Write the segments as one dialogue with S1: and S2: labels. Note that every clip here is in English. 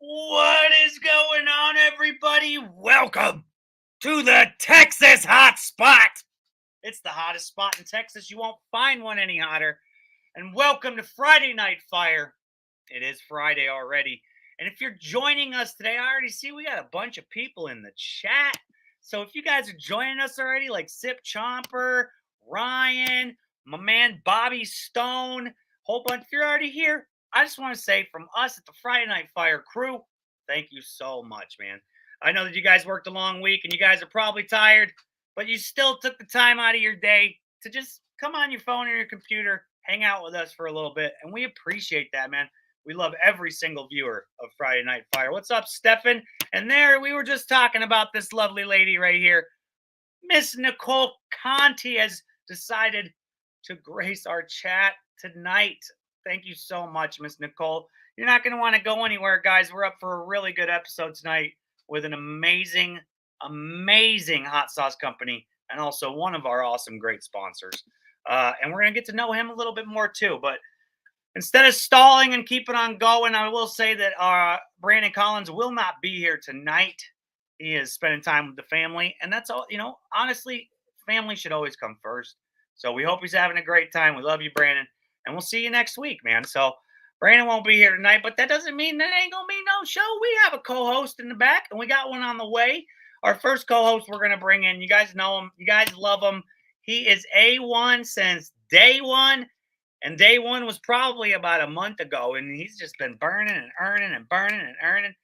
S1: What is going on, everybody? Welcome to the Texas Hot Spot. It's the hottest spot in Texas. You won't find one any hotter. And welcome to Friday Night Fire. It is Friday already. And if you're joining us today, I already see we got a bunch of people in the chat. So if you guys are joining us already, like Sip Chomper, Ryan, my man Bobby Stone, whole bunch. If you're already here, I just want to say from us at the Friday Night Fire crew, thank you so much, man. I know that you guys worked a long week and you guys are probably tired, but you still took the time out of your day to just come on your phone or your computer, hang out with us for a little bit. And we appreciate that, man. We love every single viewer of Friday Night Fire. What's up, Stefan? And there, we were just talking about this lovely lady right here. Miss Nicole Conti has decided to grace our chat tonight. Thank you so much, Miss Nicole. You're not going to want to go anywhere, guys. We're up for a really good episode tonight with an amazing hot sauce company and also one of our awesome, great sponsors. And we're going to get to know him a little bit more too. But instead of stalling and keeping on going, I will say that Brandon Collins will not be here tonight. He is spending time with the family. And that's all, honestly, family should always come first. So we hope he's having a great time. We love you, Brandon. And we'll see you next week, man. So Brandon won't be here tonight, but that doesn't mean there ain't going to be no show. We have a co-host in the back, and we got one on the way. Our first co-host we're going to bring in. You guys know him. You guys love him. He is A1 since day one. And day one was probably about a month ago, and he's just been burning and earning and burning and earning.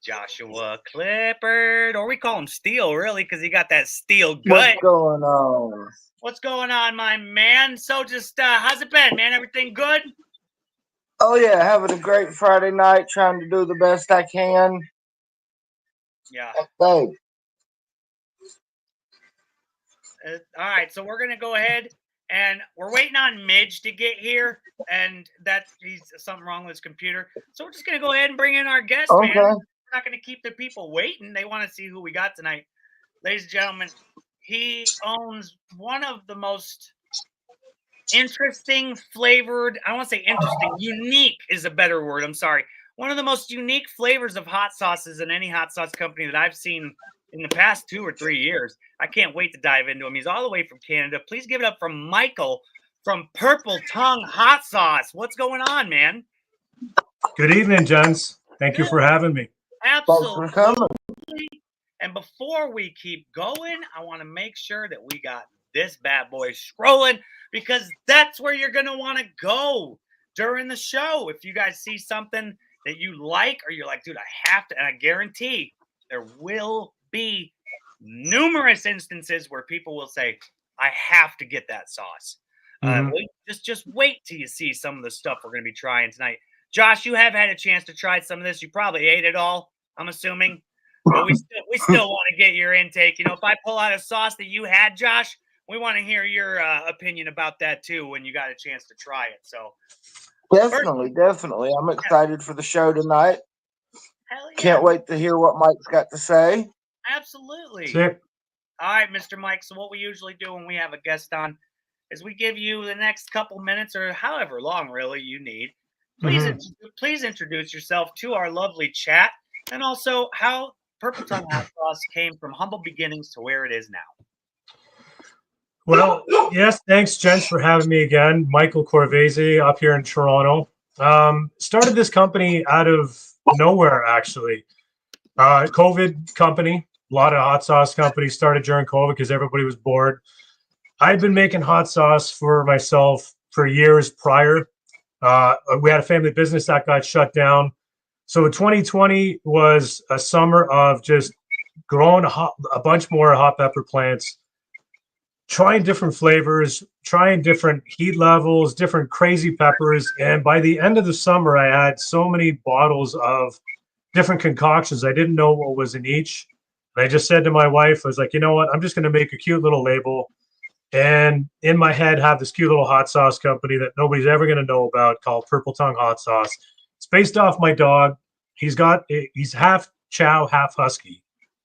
S1: Joshua Clippard, or we call him Steel, really, because he got that steel gut.
S2: What's going on?
S1: What's going on, my man? So just, how's it been, man? Everything good?
S2: Oh, yeah, having a great Friday night, trying to do the best I can.
S1: Yeah.
S2: Hey.
S1: All right, so we're going to go ahead, and we're waiting on Midge to get here, and he's something wrong with his computer. So we're just going to go ahead and bring in our guest,
S2: Okay.
S1: man. We're not going to keep the people waiting. They want to see who we got tonight. Ladies and gentlemen, he owns one of the most interesting flavored, I don't want to say interesting, unique is a better word. I'm sorry. One of the most unique flavors of hot sauces in any hot sauce company that I've seen in the past 2 or 3 years. I can't wait to dive into him. He's all the way from Canada. Please give it up from Michael from Purple Tongue Hot Sauce. What's going on, man?
S3: Good evening, gents. Thank you for having me.
S1: Absolutely.
S2: Thanks for coming.
S1: And before we keep going, I want to make sure that we got this bad boy scrolling, because that's where you're going to want to go during the show. If you guys see something that you like, or you're like, dude, I have to, and I guarantee there will be numerous instances where people will say, I have to get that sauce. Just wait till you see some of the stuff we're going to be trying tonight. Josh, you have had a chance to try some of this. You probably ate it all, I'm assuming. But we still want to get your intake. If I pull out a sauce that you had, Josh, we want to hear your opinion about that too when you got a chance to try it. So
S2: Definitely. I'm excited for the show tonight.
S1: Hell yeah.
S2: Can't wait to hear what Mike's got to say.
S1: Absolutely.
S3: Sick.
S1: All right, Mr. Mike. So what we usually do when we have a guest on is we give you the next couple minutes or however long really you need. Please introduce yourself to our lovely chat, and also how Purple Tongue Hot Sauce came from humble beginnings to where it is now.
S3: Well, yes, thanks, gents, for having me again. Michael Corvese up here in Toronto. Started this company out of nowhere, actually. COVID company. A lot of hot sauce companies started during COVID because everybody was bored. I'd been making hot sauce for myself for years prior. We had a family business that got shut down. So 2020 was a summer of just growing a bunch more hot pepper plants, trying different flavors, trying different heat levels, different crazy peppers. And by the end of the summer, I had so many bottles of different concoctions. I didn't know what was in each. And I just said to my wife, I was like, you know what? I'm just going to make a cute little label. And in my head, have this cute little hot sauce company that nobody's ever going to know about called Purple Tongue Hot Sauce. It's based off my dog. He's half Chow, half Husky.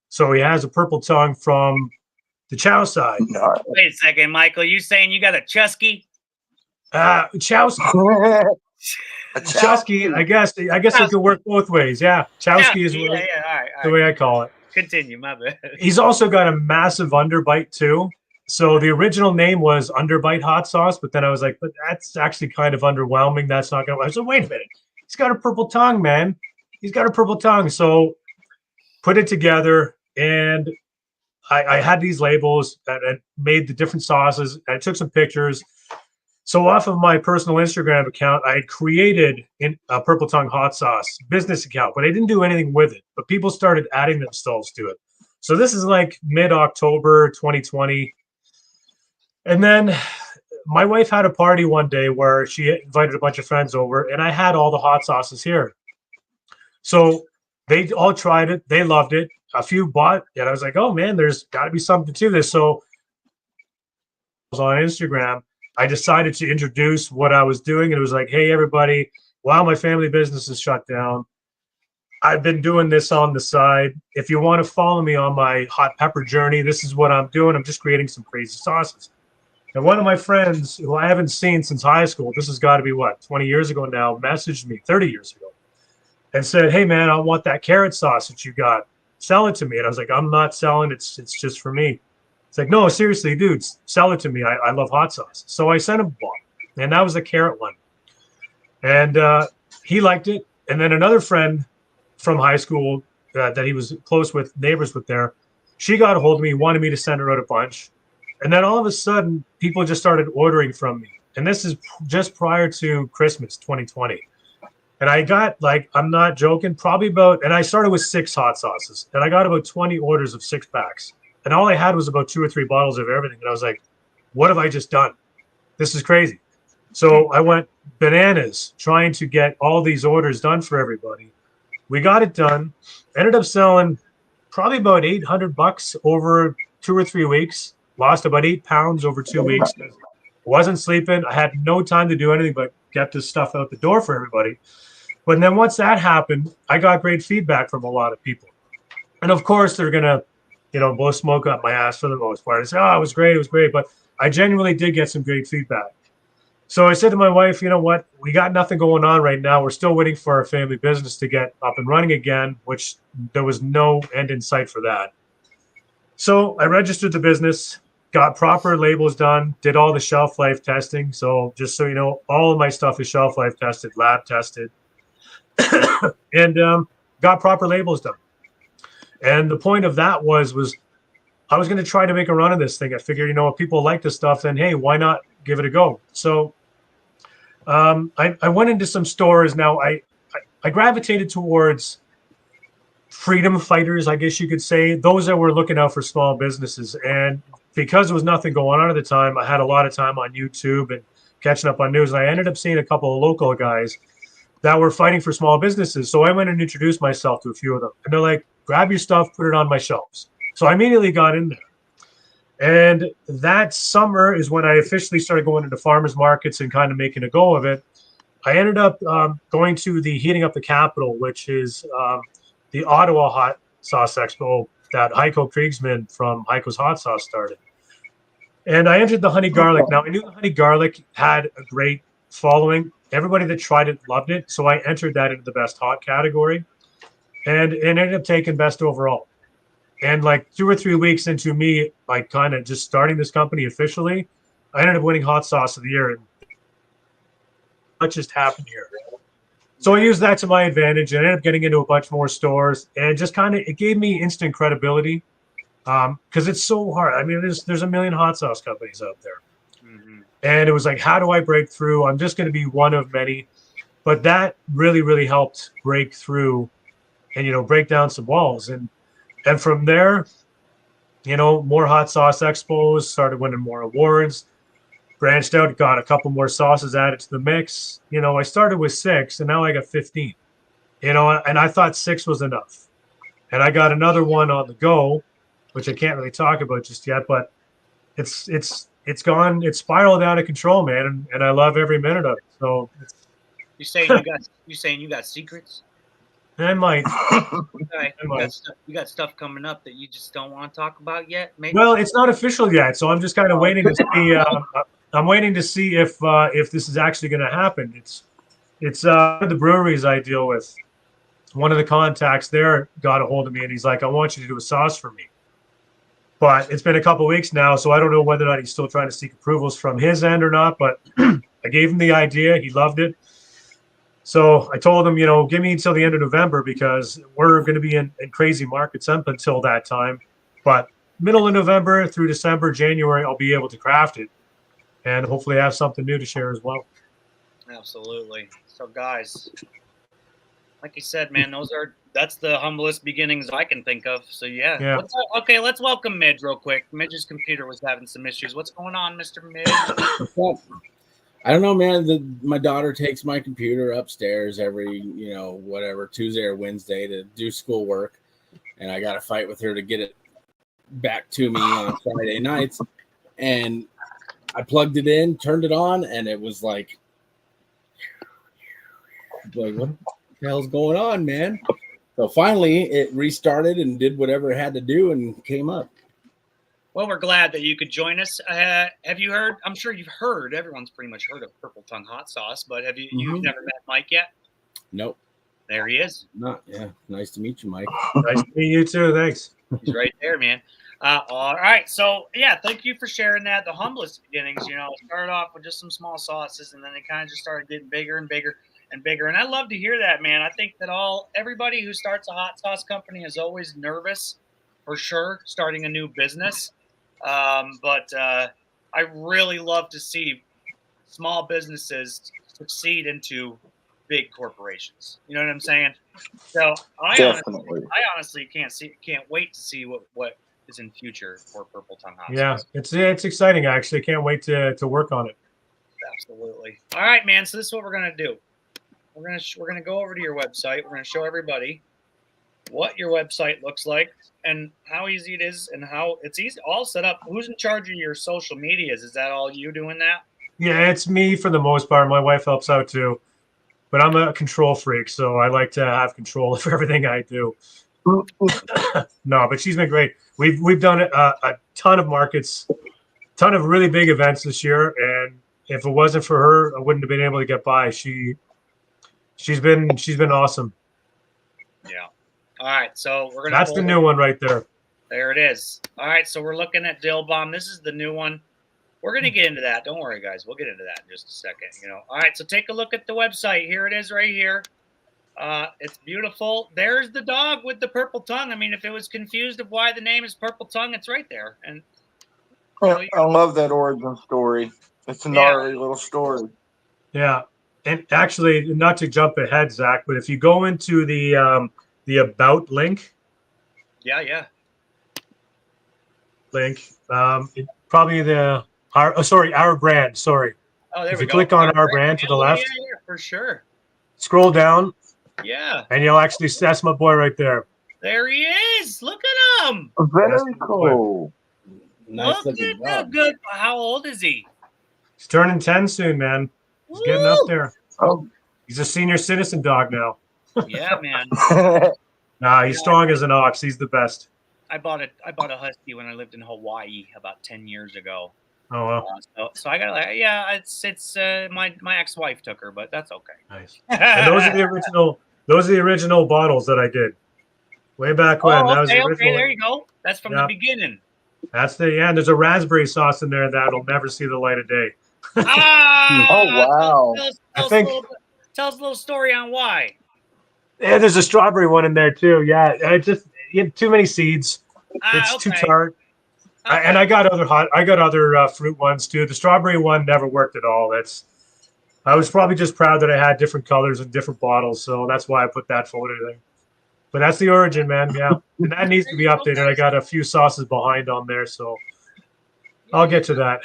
S3: So he has a purple tongue from the Chow side.
S1: Wait a second, Michael. You saying you got a Chusky?
S3: Chow's
S2: A
S3: Chowski, I guess it could work both ways. Yeah, Chowski is
S1: Yeah,
S3: really
S1: yeah. All right,
S3: the way I call it.
S1: Continue, my bad.
S3: He's also got a massive underbite too. So the original name was Underbite Hot Sauce, but then I was like, but that's actually kind of underwhelming. That's not gonna. I said, wait a minute, he's got a purple tongue, man. He's got a purple tongue. So put it together, and I had these labels that I made the different sauces. I took some pictures. So off of my personal Instagram account, I had created a Purple Tongue hot sauce business account, but I didn't do anything with it. But people started adding themselves to it. So this is like mid-October 2020. And then my wife had a party one day where she invited a bunch of friends over, and I had all the hot sauces here. So they all tried it. They loved it. A few bought, and I was like, oh man, there's got to be something to this. So on Instagram, I decided to introduce what I was doing. And it was like, hey, everybody, while my family business is shut down, I've been doing this on the side. If you want to follow me on my hot pepper journey, this is what I'm doing. I'm just creating some crazy sauces. And one of my friends who I haven't seen since high school, this has got to be what, 20 years ago now, messaged me 30 years ago and said, hey, man, I want that carrot sauce that you got. Sell it to me. And I was like, I'm not selling. It's just for me. It's like, no, seriously, dude, sell it to me. I love hot sauce. So I sent him one, and that was the carrot one. And he liked it. And then another friend from high school that he was close with, neighbors with there, she got a hold of me, wanted me to send her out a bunch. And then all of a sudden, people just started ordering from me. And this is just prior to Christmas 2020. And I got, like, I'm not joking, probably about, and I started with 6 hot sauces. And I got about 20 orders of 6-packs. And all I had was about 2 or 3 bottles of everything. And I was like, what have I just done? This is crazy. So I went bananas trying to get all these orders done for everybody. We got it done. Ended up selling probably about $800 over 2 or 3 weeks. Lost about 8 pounds over 2 weeks. Wasn't sleeping. I had no time to do anything but get this stuff out the door for everybody. But then once that happened, I got great feedback from a lot of people. And of course, they're going to, blow smoke up my ass for the most part. I say, oh, it was great. But I genuinely did get some great feedback. So I said to my wife, you know what? We got nothing going on right now. We're still waiting for our family business to get up and running again, which there was no end in sight for that. So I registered the business, got proper labels done, did all the shelf life testing. So just so you know, all of my stuff is shelf life tested, lab tested, and got proper labels done. And the point of that was I was going to try to make a run of this thing. I figured, if people like this stuff, then hey, why not give it a go? So I went into some stores. Now I gravitated towards freedom fighters, I guess you could say, those that were looking out for small businesses. And because there was nothing going on at the time, I had a lot of time on YouTube and catching up on news. And I ended up seeing a couple of local guys that were fighting for small businesses. So I went and introduced myself to a few of them. And they're like, grab your stuff, put it on my shelves. So I immediately got in there. And that summer is when I officially started going into farmers markets and kind of making a go of it. I ended up going to the Heating Up the Capital, which is the Ottawa Hot Sauce Expo that Heiko Kriegsman from Heiko's Hot Sauce started. And I entered the honey garlic. Now, I knew the honey garlic had a great following. Everybody that tried it loved it. So I entered that into the best hot category and it ended up taking best overall. And like 2 or 3 weeks into me, like kind of just starting this company officially, I ended up winning Hot Sauce of the Year. And what just happened here? So I used that to my advantage and ended up getting into a bunch more stores and just kind of, it gave me instant credibility because it's so hard. I mean, there's a million hot sauce companies out there. Mm-hmm. And it was like, how do I break through? I'm just going to be one of many. But that really, really helped break through and, break down some walls. And from there, more hot sauce expos, started winning more awards, branched out, got a couple more sauces added to the mix. I started with 6 and now I got 15, and I thought 6 was enough. And I got another one on the go, which I can't really talk about just yet, but it's spiraled out of control, man. And I love every minute of it. So
S1: you saying you got secrets?
S3: I might.
S1: Okay. You got stuff coming up that you just don't want to talk about yet? Maybe?
S3: Well, it's not official yet, so I'm just kind of waiting to see. I'm waiting to see if this is actually going to happen. It's the breweries I deal with. One of the contacts there got a hold of me, and he's like, "I want you to do a sauce for me." But it's been a couple weeks now, so I don't know whether or not he's still trying to seek approvals from his end or not. But I gave him the idea; he loved it. So I told him, give me until the end of November because we're going to be in crazy markets up until that time. But middle of November through December, January, I'll be able to craft it and hopefully have something new to share as well.
S1: Absolutely. So, guys, like you said, man, that's the humblest beginnings I can think of. So, yeah. Okay, let's welcome Midge real quick. Midge's computer was having some issues. What's going on, Mr. Midge?
S4: I don't know, man. My daughter takes my computer upstairs every, Tuesday or Wednesday to do schoolwork. And I got to fight with her to get it back to me on Friday nights. And I plugged it in, turned it on, and it was like what the hell's going on, man? So finally it restarted and did whatever it had to do and came up.
S1: Well, we're glad that you could join us. Have you heard? I'm sure you've heard. Everyone's pretty much heard of Purple Tongue Hot Sauce, but have you? You've never met Mike yet?
S4: Nope.
S1: There he is.
S4: Yeah. Nice to meet you, Mike.
S3: Nice to meet you too. Thanks.
S1: He's right there, man. All right. So, yeah, thank you for sharing that. The humblest beginnings, started off with just some small sauces, and then they kind of just started getting bigger and bigger and bigger. And I love to hear that, man. I think that everybody who starts a hot sauce company is always nervous, for sure, starting a new business. But I really love to see small businesses succeed into big corporations. You know what I'm saying? So I honestly can't wait to see what is in future for Purple Tongue Hot Sauce.
S3: Yeah, it's exciting actually. Can't wait to work on it.
S1: Absolutely. All right, man. So this is what we're gonna do. We're gonna go over to your website. We're gonna show everybody what your website looks like and how easy it is and how it's easy all set up. Who's in charge of your social medias? Is that all you doing that?
S3: Yeah, it's me for the most part. My wife helps out too, but I'm a control freak, so I like to have control of everything I do. No, but she's been great. We've done a ton of markets, ton of really big events this year, and if it wasn't for her, I wouldn't have been able to get by. She's been awesome.
S1: Yeah. All right, so we're gonna.
S3: That's the new one right there.
S1: There it is. All right, so we're looking at Dill Bomb. This is the new one. We're gonna get into that. Don't worry, guys. We'll get into that in just a second. All right, so take a look at the website. Here it is, right here. It's beautiful. There's the dog with the purple tongue. I mean, if it was confused of why the name is Purple Tongue, it's right there. And
S2: I love that origin story. It's a gnarly little story.
S3: Yeah, and actually, not to jump ahead, Zach, but if you go into the About link.
S1: Yeah.
S3: Link. Probably our brand. Sorry.
S1: Oh, there we go.
S3: If you click on our brand to the left.
S1: Yeah, for sure.
S3: Scroll down.
S1: Yeah.
S3: And you'll actually see that's my boy right there.
S1: There he is. Look at him.
S2: Very cool.
S4: Nice
S1: Look at that good. How old is he?
S3: He's turning 10 soon, man. He's getting up there.
S2: Oh.
S3: He's a senior citizen dog now.
S1: Yeah, man.
S3: Nah, he's strong as an ox. He's the best.
S1: I bought a husky when I lived in Hawaii about 10 years ago.
S3: Oh well.
S1: So I got it's my ex-wife took her, but that's okay.
S3: Nice. And those are the original bottles that I did way back when.
S1: Oh,
S3: that was the original.
S1: Okay, there you go. That's from the beginning.
S3: That's and there's a raspberry sauce in there that'll never see the light of day.
S2: Oh wow!
S1: Tell us a little story on why.
S3: Yeah, there's a strawberry one in there too. Yeah, you have too many seeds. It's too tart. Okay. And I got other fruit ones too. The strawberry one never worked at all. I was probably just proud that I had different colors and different bottles, so that's why I put that photo there. But that's the origin, man. Yeah, and that needs to be updated. I got a few sauces behind on there, so I'll get to that.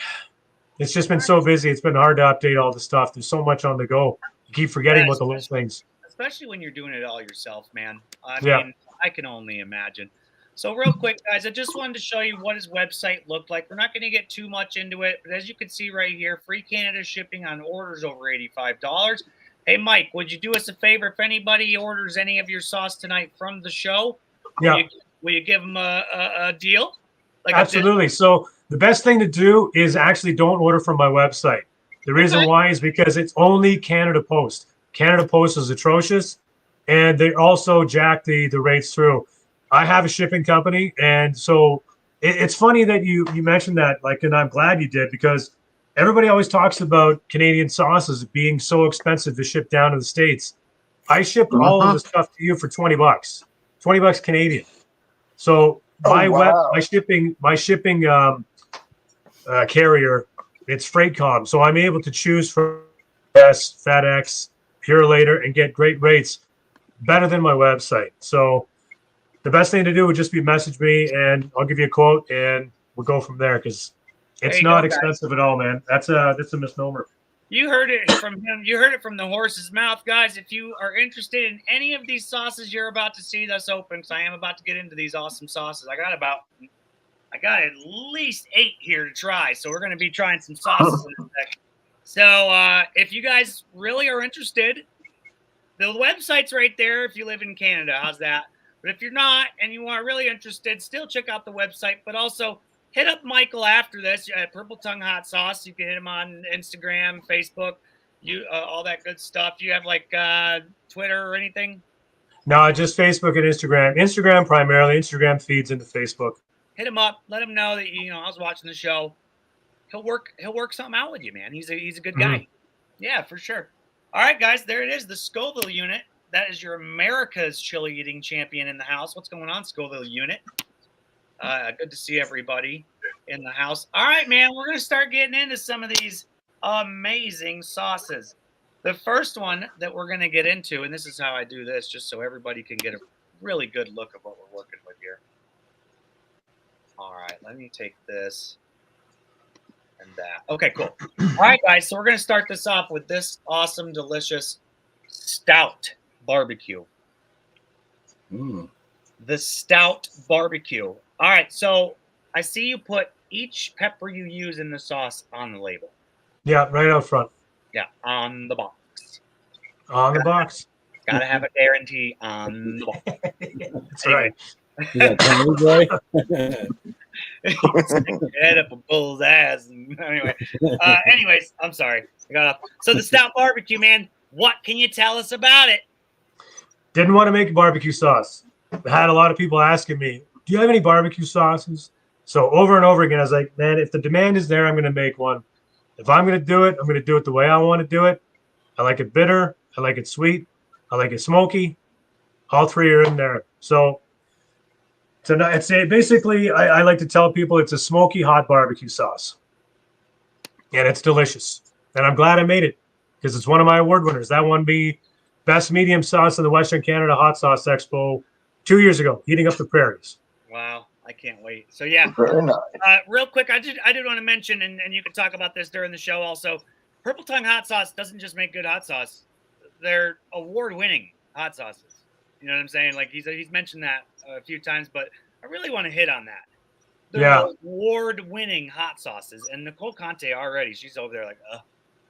S3: It's just been so busy. It's been hard to update all the stuff. There's so much on the go. You keep forgetting about the little things.
S1: Especially when you're doing it all yourself, man. I mean, I can only imagine. So real quick, guys, I just wanted to show you what his website looked like. We're not going to get too much into it, but as you can see right here, free Canada shipping on orders over $85. Hey, Mike, would you do us a favor if anybody orders any of your sauce tonight from the show? Will you give them a deal?
S3: Absolutely. So the best thing to do is actually don't order from my website. The reason why is because it's only Canada Post. Canada Post is atrocious, and they also jack the rates through. I have a shipping company, and so it's funny that you mentioned that, like, and I'm glad you did, because everybody always talks about Canadian sauces being so expensive to ship down to the States. I shipped all of the stuff to you for $20, $20 Canadian. So my
S2: wow.
S3: my shipping carrier, it's Freightcom. So I'm able to choose from FedEx, Purolator, and get great rates better than my website. So the best thing to do would just be message me, and I'll give you a quote, and we'll go from there, because it's not expensive at all, man. That's a misnomer.
S1: You heard it from him. You heard it from the horse's mouth, guys. If you are interested in any of these sauces you're about to see us open, because I am about to get into these awesome sauces. I got at least 8 here to try. So we're going to be trying some sauces in a second. So if you guys really are interested, the website's right there if you live in Canada. How's that? But if you're not and you are really interested, still check out the website. But also hit up Michael after this at Purple Tongue Hot Sauce. You can hit him on Instagram, Facebook, all that good stuff. Do you have like Twitter or anything?
S3: No, just Facebook and Instagram. Instagram primarily. Instagram feeds into Facebook.
S1: Hit him up. Let him know that I was watching the show. He'll work something out with you, man. He's a good guy. Mm-hmm. Yeah, for sure. All right, guys, there it is. The Scoville unit. That is your America's chili eating champion in the house. What's going on, Scoville unit? Good to see everybody in the house. All right, man, we're going to start getting into some of these amazing sauces. The first one that we're going to get into, and this is how I do this, just so everybody can get a really good look of what we're working with here. All right, let me take this and that. Okay, cool. All right, guys, so we're going to start this off with this awesome, delicious stout barbecue. The stout barbecue. All right, so I see you put each pepper you use in the sauce on the label.
S3: Yeah, right out front.
S1: Yeah, on the box.
S3: On the box.
S1: Gotta have a guarantee on the box.
S3: That's right.
S4: You got Tony boy?
S1: Head up a bull's ass. Anyways, I'm sorry. I got off. So the stout barbecue, man, what can you tell us about it?
S3: Didn't want to make a barbecue sauce. I had a lot of people asking me, do you have any barbecue sauces? So over and over again, I was like, man, if the demand is there, I'm going to make one. If I'm going to do it, I'm going to do it the way I want to do it. I like it bitter. I like it sweet. I like it smoky. All three are in there. So it's basically, I like to tell people it's a smoky hot barbecue sauce. And it's delicious. And I'm glad I made it, because it's one of my award winners. That one be Best Medium Sauce in the Western Canada Hot Sauce Expo 2 years ago, heating up the prairies.
S1: Wow, I can't wait. So yeah, real quick, I did want to mention, and you can talk about this during the show also, Purple Tongue Hot Sauce doesn't just make good hot sauce. They're award-winning hot sauces. You know what I'm saying? Like he's mentioned that a few times, but I really want to hit on that. They're award-winning hot sauces. And Nicole Conte already, she's over there like,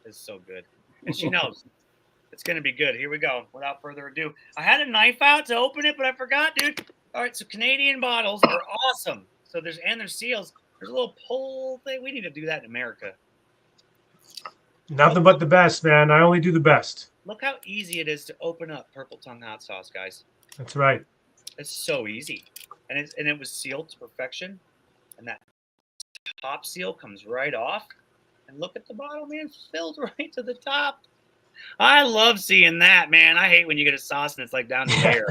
S1: this is so good. And she knows. It's going to be good. Here we go. Without further ado. I had a knife out to open it, but I forgot, dude. All right, so Canadian bottles are awesome. So there's seals. There's a little pull thing. We need to do that in America.
S3: Nothing but the best, man. I only do the best.
S1: Look how easy it is to open up Purple Tongue Hot Sauce, guys.
S3: That's right.
S1: It's so easy. And it was sealed to perfection. And that top seal comes right off. And look at the bottle, man. It's filled right to the top. I love seeing that, man. I hate when you get a sauce and it's like down there.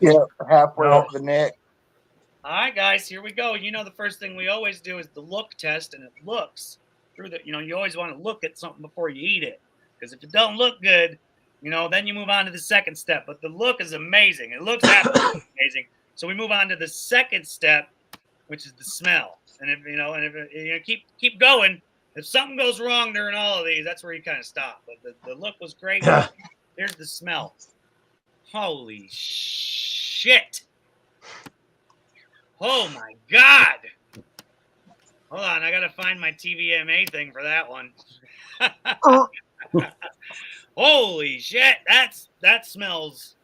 S2: Yeah, halfway up the neck.
S1: All right, guys, here we go. You know, the first thing we always do is the look test, and it looks through the, you always want to look at something before you eat it. Because if it don't look good, then you move on to the second step. But the look is amazing. It looks absolutely amazing. So we move on to the second step, which is the smell. And if keep going. If something goes wrong during all of these, that's where you kind of stop. But the look was great. Here's the smell. Holy shit. Oh, my God. Hold on. I got to find my TVMA thing for that one. Holy shit. That smells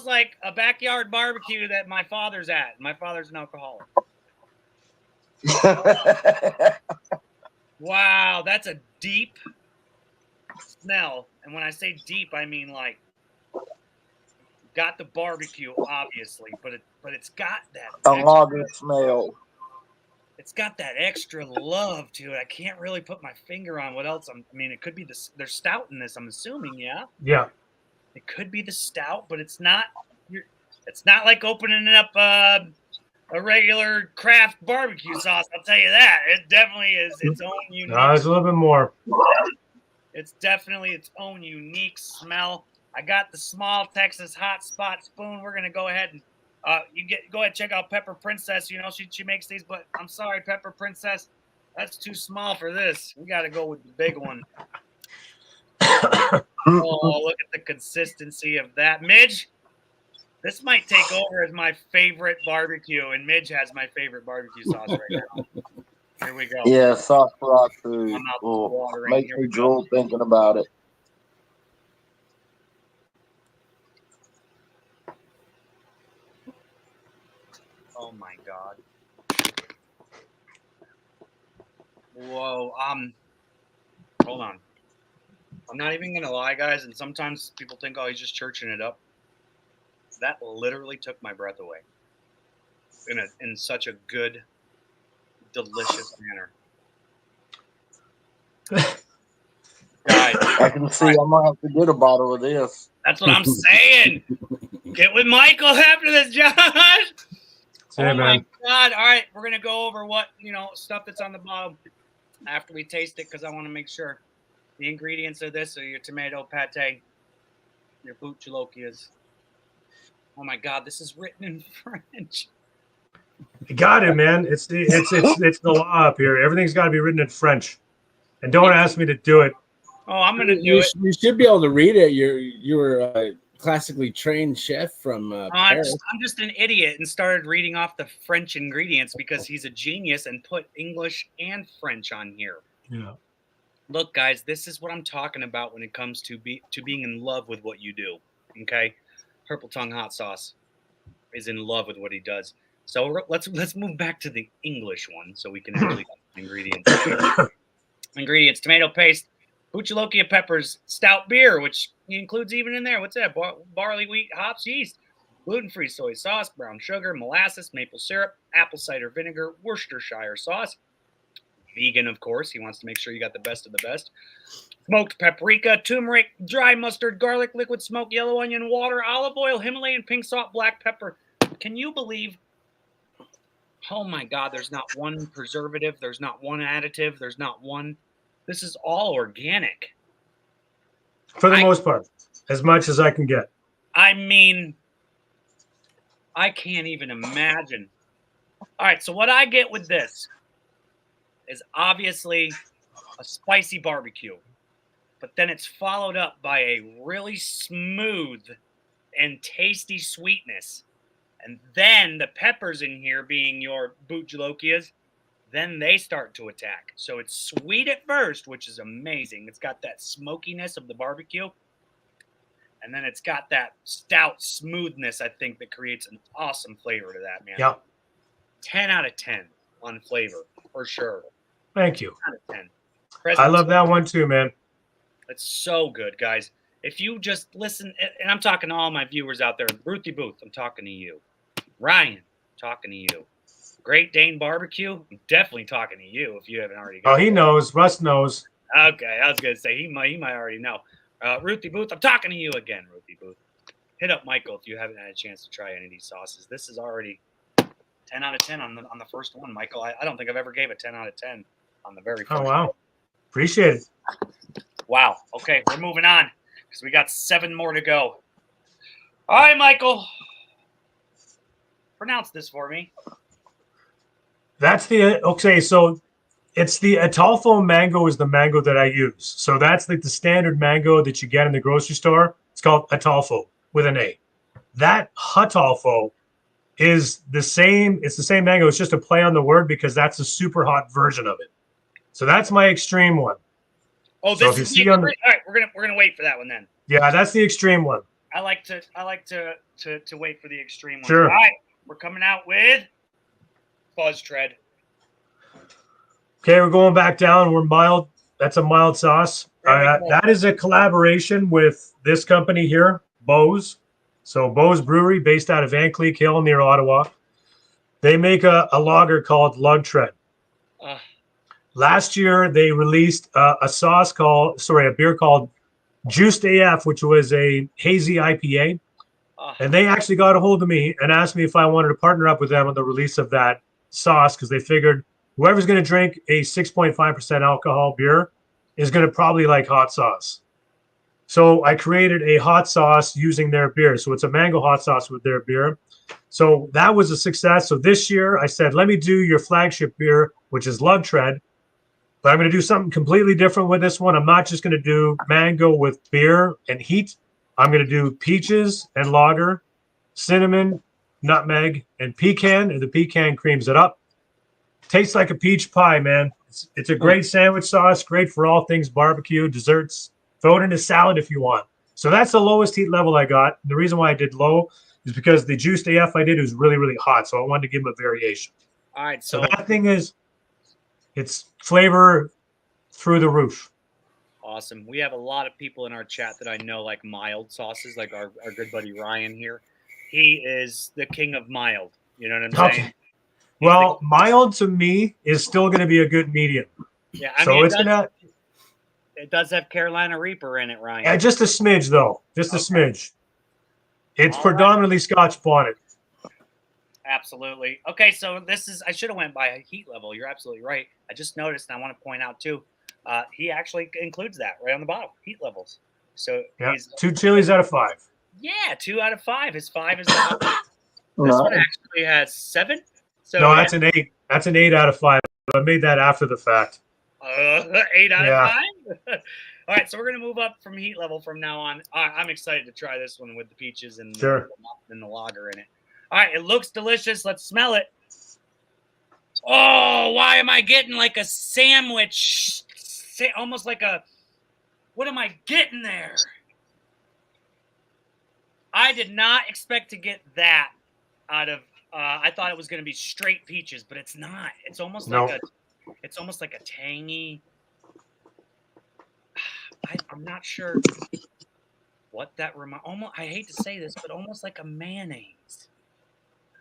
S1: like a backyard barbecue that my father's at. My father's an alcoholic. Wow, that's a deep smell, and when I say deep, I mean like got the barbecue, obviously, but it's got that
S2: A lager smell.
S1: it's got that extra love to it. I can't really put my finger on what else. I mean, it could be there's stout in this. I'm assuming, yeah.
S3: Yeah.
S1: It could be the stout, but it's not. It's not like opening up a regular craft barbecue sauce. I'll tell you that. It definitely is its own unique.
S3: No, there's a little bit more.
S1: It's definitely its own unique smell. I got the small Texas hot spot spoon. We're gonna go ahead and go ahead and check out Pepper Princess. You know she makes these, but I'm sorry, Pepper Princess, that's too small for this. We got to go with the big one. Oh, look at the consistency of that, Midge. This might take over as my favorite barbecue, and Midge has my favorite barbecue sauce right now. Here we go.
S2: Yeah, sauce rock food.
S1: I'm out
S2: Oh,
S1: watering.
S2: makes
S1: Here
S2: me
S1: we go.
S2: drool thinking about it.
S1: Oh my God. Whoa. Hold on. I'm not even gonna lie, guys, and sometimes people think, oh, he's just churching it up. That literally took my breath away. In such a good, delicious manner. Guys,
S2: I can see I'm gonna have to get a bottle of this.
S1: that's what I'm saying. Get with Michael after this, Josh.
S3: Say,
S1: Oh my
S3: man.
S1: God! All right, we're gonna go over what stuff that's on the bottom after we taste it because I want to make sure the ingredients of this are your tomato pate, your bucciolocchias. Oh my God, this is written in French.
S3: You got it, man. It's the law up here. Everything's got to be written in French. And don't ask me to do it.
S1: Oh, I'm gonna do
S4: You
S1: it.
S4: should be able to read it. You're a classically trained chef from Paris.
S1: I'm just an idiot and started reading off the French ingredients because he's a genius and put English and French on here.
S3: Yeah.
S1: Look, guys, this is what I'm talking about when it comes to being in love with what you do. Okay, Purple Tongue Hot Sauce is in love with what he does. So let's move back to the English one so we can actually ingredients. Ingredients: tomato paste, bucciolocia peppers, stout beer, which he includes even in there. What's that? Barley, wheat, hops, yeast, gluten-free soy sauce, brown sugar, molasses, maple syrup, apple cider vinegar, Worcestershire sauce. Vegan, of course. He wants to make sure you got the best of the best. Smoked paprika, turmeric, dry mustard, garlic, liquid smoke, yellow onion, water, olive oil, Himalayan pink salt, black pepper. Can you believe? Oh my God, there's not one preservative. There's not one additive. There's not one. This is all organic.
S3: For the most part, as much as I can get.
S1: I mean, I can't even imagine. All right, so what I get with this is obviously a spicy barbecue, but then it's followed up by a really smooth and tasty sweetness. And then the peppers in here being your bucciolocchias, then they start to attack. So it's sweet at first, which is amazing. It's got that smokiness of the barbecue. And then it's got that stout smoothness, I think, that creates an awesome flavor to that, man.
S3: Yeah.
S1: 10 out of 10 on flavor, for sure.
S3: Thank you.
S1: 10 out of 10.
S3: I love that one too, man.
S1: It's so good, guys. If you just listen, and I'm talking to all my viewers out there, Ruthie Booth, I'm talking to you. Ryan, I'm talking to you. Great Dane Barbecue, I'm definitely talking to you if you haven't already got
S3: Oh, he knows. Russ knows.
S1: Okay, I was going to say, he might already know. Ruthie Booth, I'm talking to you again, Ruthie Booth. Hit up Michael if you haven't had a chance to try any of these sauces. This is already 10 out of 10 on the first one, Michael. I don't think I've ever gave a 10 out of 10 on the very first
S3: Oh, wow.
S1: one.
S3: Appreciate it.
S1: Wow. Okay, we're moving on because we got 7 more to go. All right, Michael. Pronounce this for me.
S3: That's okay. So it's the Atalfo mango is the mango that I use. So that's like the standard mango that you get in the grocery store. It's called Atalfo with an A. That Hatalfo is the same. It's the same mango. It's just a play on the word because that's a super hot version of it. So that's my extreme one.
S1: Oh,
S3: So
S1: this
S3: if you
S1: is
S3: see
S1: the
S3: on the-
S1: all right. We're gonna wait for that one then.
S3: Yeah, that's the extreme one.
S1: I like to wait for the extreme one.
S3: Sure.
S1: All right, we're coming out with Fuzz Tread.
S3: Okay, we're going back down. We're mild. That's a mild sauce.
S1: There we go.
S3: That is a collaboration with this company here, Bose. So Bose Brewery, based out of Van Cleek Hill near Ottawa. They make a lager called Lug Tread.
S1: Uh,
S3: Last year, they released a beer called Juiced AF, which was a hazy IPA. And they actually got a hold of me and asked me if I wanted to partner up with them on the release of that sauce because they figured whoever's going to drink a 6.5% alcohol beer is going to probably like hot sauce. So I created a hot sauce using their beer. So it's a mango hot sauce with their beer. So that was a success. So this year I said, let me do your flagship beer, which is Lug Tread. But I'm going to do something completely different with this one. I'm not just going to do mango with beer and heat. I'm going to do peaches and lager, cinnamon, nutmeg, and pecan. And the pecan creams it up. Tastes like a peach pie, man. It's a great sandwich sauce, great for all things barbecue, desserts. Throw it in a salad if you want. So that's the lowest heat level I got. The reason why I did low is because the Juiced AF I did was really, really hot. So I wanted to give them a variation.
S1: all right.
S3: So
S1: So
S3: that thing is, it's flavor through the roof.
S1: awesome. We have a lot of people in our chat that I know like mild sauces, like our good buddy Ryan here. He is the king of mild. You know what I'm saying?
S3: Okay. Well, mild to me is still going to be a good medium.
S1: Yeah, I
S3: So
S1: mean,
S3: it's going to,
S1: it does have Carolina Reaper in it, Ryan.
S3: just a smidge though, just a
S1: Okay.
S3: smidge. It's
S1: All right.
S3: predominantly Scotch bonnet.
S1: Absolutely. Okay, so this is I should have went by heat level. You're absolutely right. I just noticed, and I want to point out too, he actually includes that right on the bottom, heat levels. So
S3: Yeah,
S1: he's
S3: 2 chilies out of 5.
S1: 2 out of 5. His 5 is the highest. This
S2: No.
S1: one actually has 7. So
S3: No, that's an 8. That's an 8 out of 5. I made that after the fact.
S1: 8 out
S3: Yeah.
S1: of 5. All right, so we're gonna move up from heat level from now on. I'm excited to try this one with the peaches and
S3: Sure.
S1: the lager in it. All right, it looks delicious. Let's smell it. Oh, why am I getting like a sandwich? Almost like a. What am I getting there? I did not expect to get that out of. I thought it was going to be straight peaches, but it's not. It's almost like a. It's almost like a tangy. I'm not sure what that reminds. Almost, I hate to say this, but almost like a mayonnaise.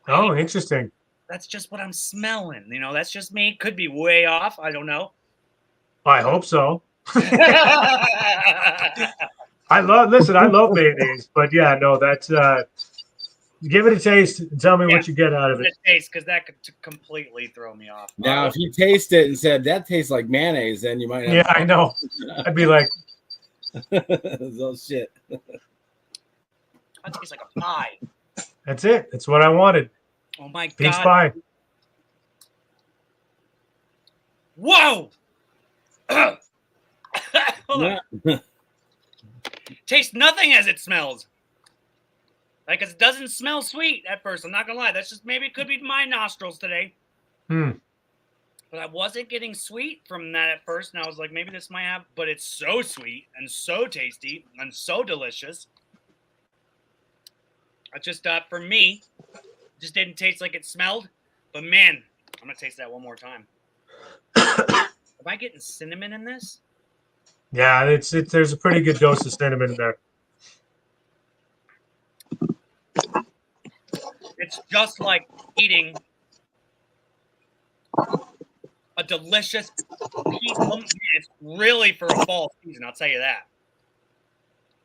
S3: Oh, interesting.
S1: That's just what I'm smelling. You know, that's just me. Could be way off. I don't know.
S3: I hope so. I love mayonnaise, but yeah, no, that's give it a taste and tell me what you get out of it.
S1: Taste, because that could completely throw me off.
S4: Now, if you taste it and said that tastes like mayonnaise, then you might have.
S3: Yeah, I know. I'd be like,
S4: oh shit.
S1: That tastes like a pie.
S3: that's it. That's what I wanted.
S1: Oh my
S3: Peach
S1: god!
S3: pie.
S1: Whoa! Hold on.
S4: Yeah.
S1: Taste nothing as it smells. Like it doesn't smell sweet at first. I'm not gonna lie. That's just maybe it could be my nostrils today.
S3: Hmm.
S1: But I wasn't getting sweet from that at first, and I was like, maybe this might have. But it's so sweet and so tasty and so delicious. I just for me, just didn't taste like it smelled. But man, I'm gonna taste that one more time. Am I getting cinnamon in this?
S3: Yeah, it's there's a pretty good dose of cinnamon there.
S1: It's just like eating a delicious peach. It's really for a fall season, I'll tell you that.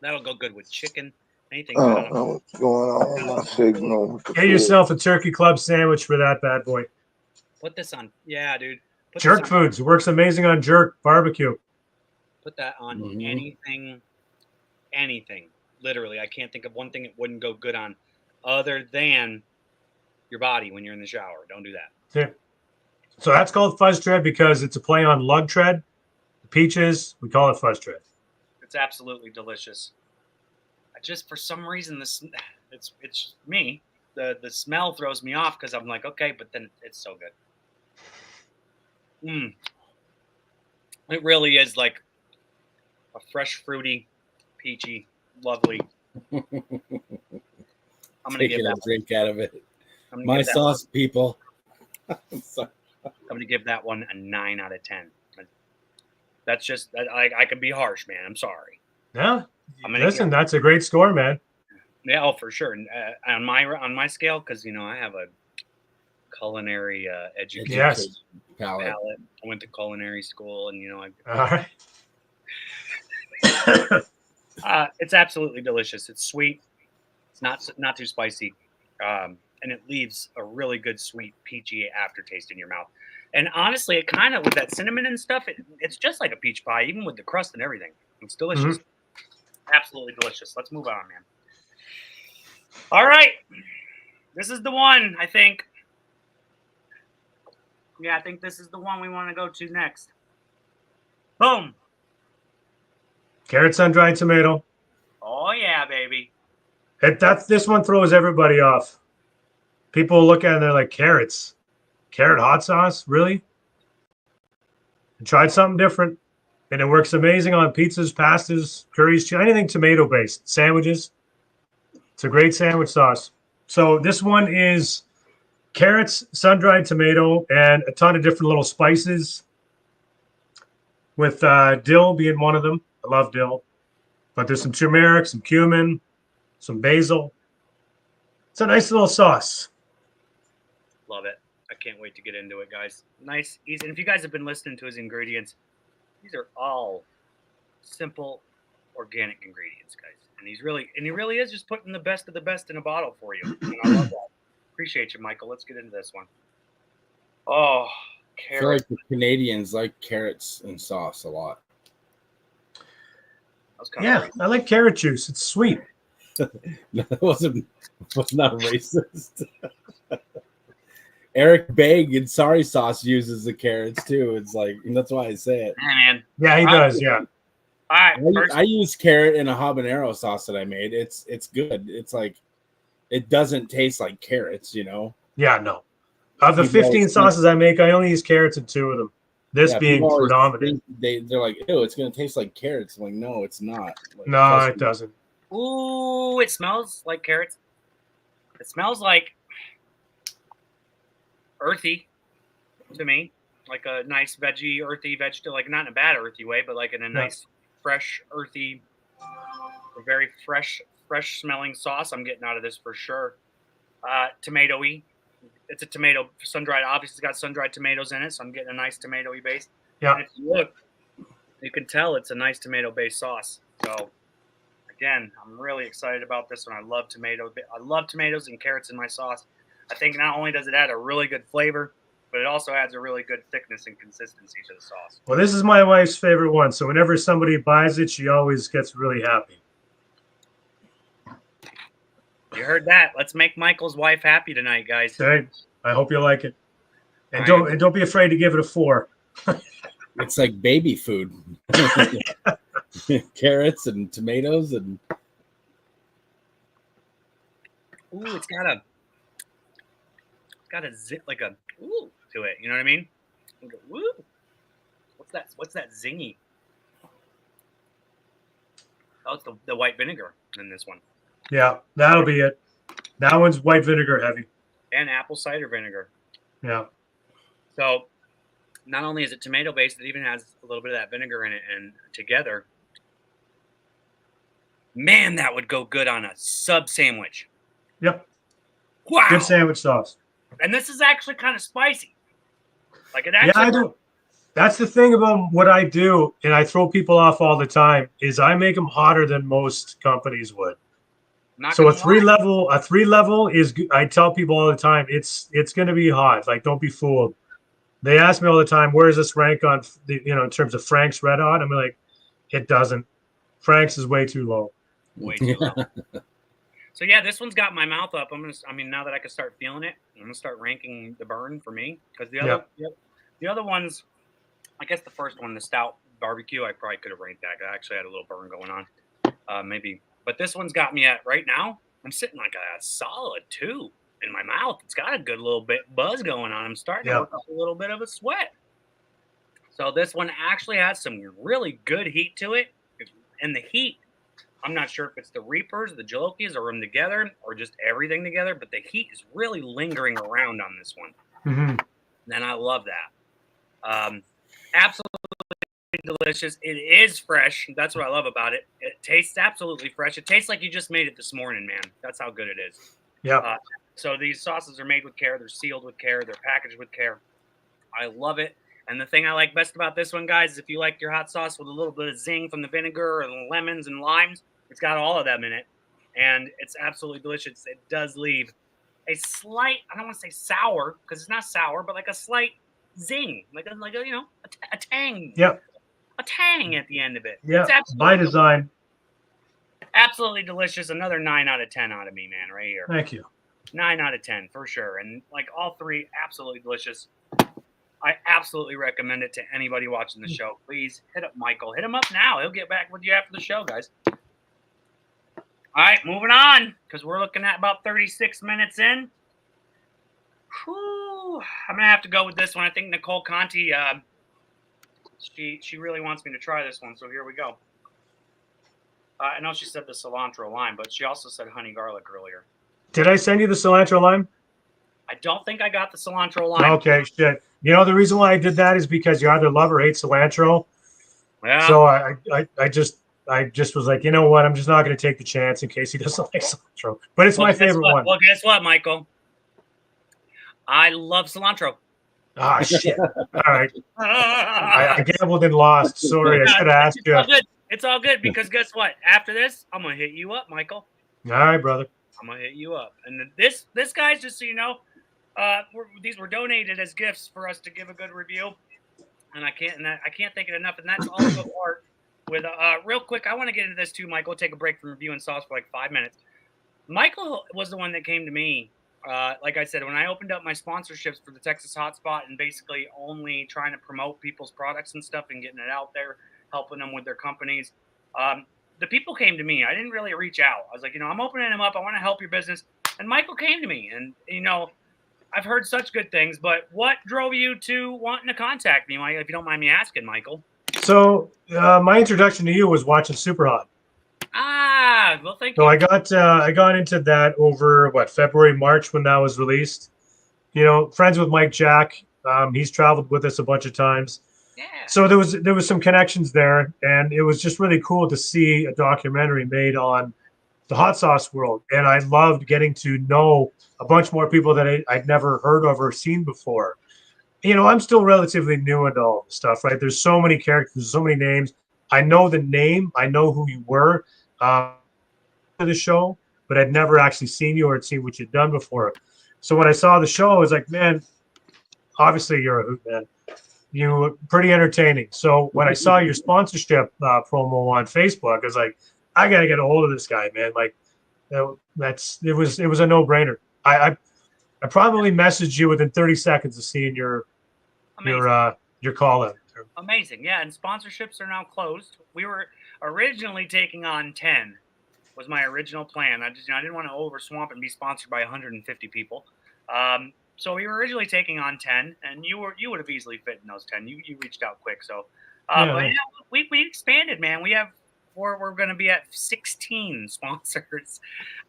S1: That'll go good with chicken, anything.
S2: I don't know what's going on with my signal.
S3: Get yourself a Turkey Club sandwich for that bad boy.
S1: Put this on. Yeah, dude. Put
S3: Jerk
S1: this on,
S3: Foods works amazing on jerk barbecue.
S1: Put that on
S4: Mhm.
S1: anything. Literally, I can't think of one thing it wouldn't go good on other than your body when you're in the shower. Don't do that.
S3: Yeah. So that's called Fuzz Tread because it's a play on Lug Tread. The peaches, we call it Fuzz Tread.
S1: It's absolutely delicious. I just for some reason it's me. The smell throws me off because I'm like, okay, but then it's so good. It really is like a fresh, fruity, peachy, lovely. I'm gonna
S4: Take
S1: give
S4: a
S1: that.
S4: drink out of it.
S1: I'm gonna
S4: My
S1: give that
S4: sauce, people. I'm sorry.
S1: I'm gonna give that one a 9 out of 10. That's just I could be harsh, man. I'm sorry.
S3: Yeah.
S1: I'm gonna
S3: Listen, that's a great score, man.
S1: Yeah, oh for sure. And, on my scale, because I have a culinary education
S3: Yes.
S4: Palate.
S1: palate. I went to culinary school, and
S3: All right.
S1: it's absolutely delicious. It's sweet. It's not too spicy, and it leaves a really good sweet peachy aftertaste in your mouth. And honestly, it kind of with that cinnamon and stuff, it's just like a peach pie, even with the crust and everything. It's delicious. Absolutely delicious. Let's move on, man. All right, this is the one I think. Yeah, I think this is the one we want to go to next. Boom.
S3: Carrot sun-dried tomato.
S1: Oh yeah, baby.
S3: This one throws everybody off. People look at it and they're like, carrots, carrot hot sauce, really? I tried something different, and it works amazing on pizzas, pastas, curries, anything tomato-based, sandwiches. It's a great sandwich sauce. So this one is carrots, sun-dried tomato, and a ton of different little spices, with dill being one of them. I love dill. But there's some turmeric, some cumin, some basil. It's a nice little sauce.
S1: Love it. I can't wait to get into it, guys. Nice, easy. And if you guys have been listening to his ingredients, these are all simple, organic ingredients, guys. And he really is just putting the best of the best in a bottle for you. And I love that. Appreciate you, Michael. Let's get into this one. Oh,
S4: I feel
S1: carrot.
S4: like the Canadians like carrots and sauce a lot.
S3: Yeah, I like carrot juice. It's sweet.
S4: That was not racist. Eric Begg in Sorry Sauce uses the carrots too. It's like, and that's why I say it.
S1: Yeah, man.
S3: Yeah, he does. Yeah.
S1: All right.
S4: I use carrot in a habanero sauce that I made. It's good. It's like, it doesn't taste like carrots,
S3: Yeah, no. Of the 15 sauces I make, I only use carrots in 2 of them. This being predominant.
S4: They're like, ew, it's going to taste like carrots. I'm like, no, it's not. Like,
S3: no, it doesn't.
S1: Ooh, it smells like carrots. It smells like earthy to me, like a nice earthy vegetable, like not in a bad earthy way, but like in a nice, fresh, earthy, very fresh smelling sauce I'm getting out of this for sure. Tomatoey. It's a tomato sun-dried. Obviously, it's got sun-dried tomatoes in it, so I'm getting a nice tomatoey base.
S3: Yeah.
S1: And if you look, you can tell it's a nice tomato-based sauce. So, again, I'm really excited about this one. I love tomatoes and carrots in my sauce. I think not only does it add a really good flavor, but it also adds a really good thickness and consistency to the sauce.
S3: Well, this is my wife's favorite one. So whenever somebody buys it, she always gets really happy.
S1: You heard that. Let's make Michael's wife happy tonight, guys.
S3: Okay. I hope you like it. And don't be afraid to give it a 4.
S4: It's like baby food. Carrots and tomatoes and
S1: ooh, it's got a zip like a ooh to it. You know what I mean? Woo. What's that zingy? Oh, it's the white vinegar in this one.
S3: Yeah, that'll be it. That one's white vinegar heavy.
S1: And apple cider vinegar.
S3: Yeah.
S1: So not only is it tomato based, it even has a little bit of that vinegar in it, and together, man, that would go good on a sub sandwich.
S3: Yep.
S1: Wow.
S3: Good sandwich sauce.
S1: And this is actually kind of spicy. Like it actually.
S3: Yeah, I do. That's the thing about what I do, and I throw people off all the time, is I make them hotter than most companies would. So a 3-level is. I tell people all the time, it's going to be hot. Like, don't be fooled. They ask me all the time, where does this rank on the, in terms of Frank's Red Hot? I'm like, it doesn't. Frank's is way too low.
S1: Way too low. So yeah, this one's got my mouth up. Now that I can start feeling it, I'm gonna start ranking the burn for me, because the other ones, I guess the first one, the stout barbecue, I probably could have ranked that. I actually had a little burn going on, maybe. But this one's got me at right now. I'm sitting like a solid 2 in my mouth. It's got a good little bit buzz going on. I'm starting to work up a little bit of a sweat. So this one actually has some really good heat to it. And the heat, I'm not sure if it's the Reapers, the Jalokies, or them together, or just everything together, but the heat is really lingering around on this one.
S3: Mm-hmm.
S1: And I love that. Absolutely delicious. It is fresh. That's what I love about it. It tastes absolutely fresh. It tastes like you just made it this morning, man. That's how good it is.
S3: Yeah.
S1: So these sauces are made with care. They're sealed with care. They're packaged with care. I love it. And the thing I like best about this one, guys, is if you like your hot sauce with a little bit of zing from the vinegar and lemons and limes, it's got all of them in it. And it's absolutely delicious. It does leave a slight, I don't want to say sour, because it's not sour, but like a slight zing, like a a tang.
S3: Yep.
S1: A tang at the end of it.
S3: Yeah.
S1: It's
S3: By design.
S1: absolutely delicious. Another 9 out of 10 out of me, man, right here.
S3: Thank you.
S1: 9 out of 10 for sure. And like all three, absolutely delicious. I absolutely recommend it to anybody watching the show. Please hit up Michael. Hit him up now. He'll get back with you after the show, guys. All right, moving on, because we're looking at about 36 minutes in. Whew, I'm going to have to go with this one. I think Nicole Conti, she really wants me to try this one, so here we go. I know she said the cilantro lime, but she also said honey garlic earlier.
S3: Did I send you the cilantro lime?
S1: I don't think I got the cilantro lime.
S3: Okay, shit. You know, the reason why I did that is because you either love or hate cilantro.
S1: Yeah.
S3: So I just was like, you know what? I'm just not going to take the chance in case he doesn't like cilantro. But it's my favorite one.
S1: Well, guess what, Michael? I love cilantro.
S3: Ah, shit. All right. I gambled and lost. Sorry, I should have asked you. All
S1: It's all good because guess what? After this, I'm going to hit you up, Michael.
S3: right, brother.
S1: I'm going to hit you up. And this guys, just so you know, these were donated as gifts for us to give a good review. And I can't thank it enough. And that's also part with real quick. I want to get into this too, Michael. Take a break from reviewing sauce for like 5 minutes. Michael was the one that came to me. Like I said, when I opened up my sponsorships for the Texas Hotspot and basically only trying to promote people's products and stuff and getting it out there, helping them with their companies. The people came to me. I didn't really reach out. I was like, I'm opening them up. I want to help your business. And Michael came to me. And, I've heard such good things. But what drove you to wanting to contact me, Mike, if you don't mind me asking, Michael?
S3: So my introduction to you was watching Super Hot.
S1: Ah, well, thank you.
S3: So I got into that over February, March when that was released. Friends with Mike Jack. He's traveled with us a bunch of times.
S1: Yeah.
S3: So there was some connections there, and it was just really cool to see a documentary made on the hot sauce world. And I loved getting to know a bunch more people that I'd never heard of or seen before. I'm still relatively new into all this stuff, right? There's so many characters, so many names. I know the name, I know who you were to the show, but I'd never actually seen you or had seen what you'd done before. So when I saw the show, I was like, man, obviously you're a hoot, man. You were pretty entertaining. So when I saw your sponsorship promo on Facebook, I was like, I gotta get a hold of this guy, man. Like, it was a no-brainer. I probably messaged you within 30 seconds of seeing your call out.
S1: Amazing. Yeah, and sponsorships are now closed. We were originally taking on 10 was my original plan. I didn't want to overswamp and be sponsored by 150 people. So we were originally taking on 10, and you would have easily fit in those 10. You reached out quick. So but we expanded, man. We're going to be at 16 sponsors,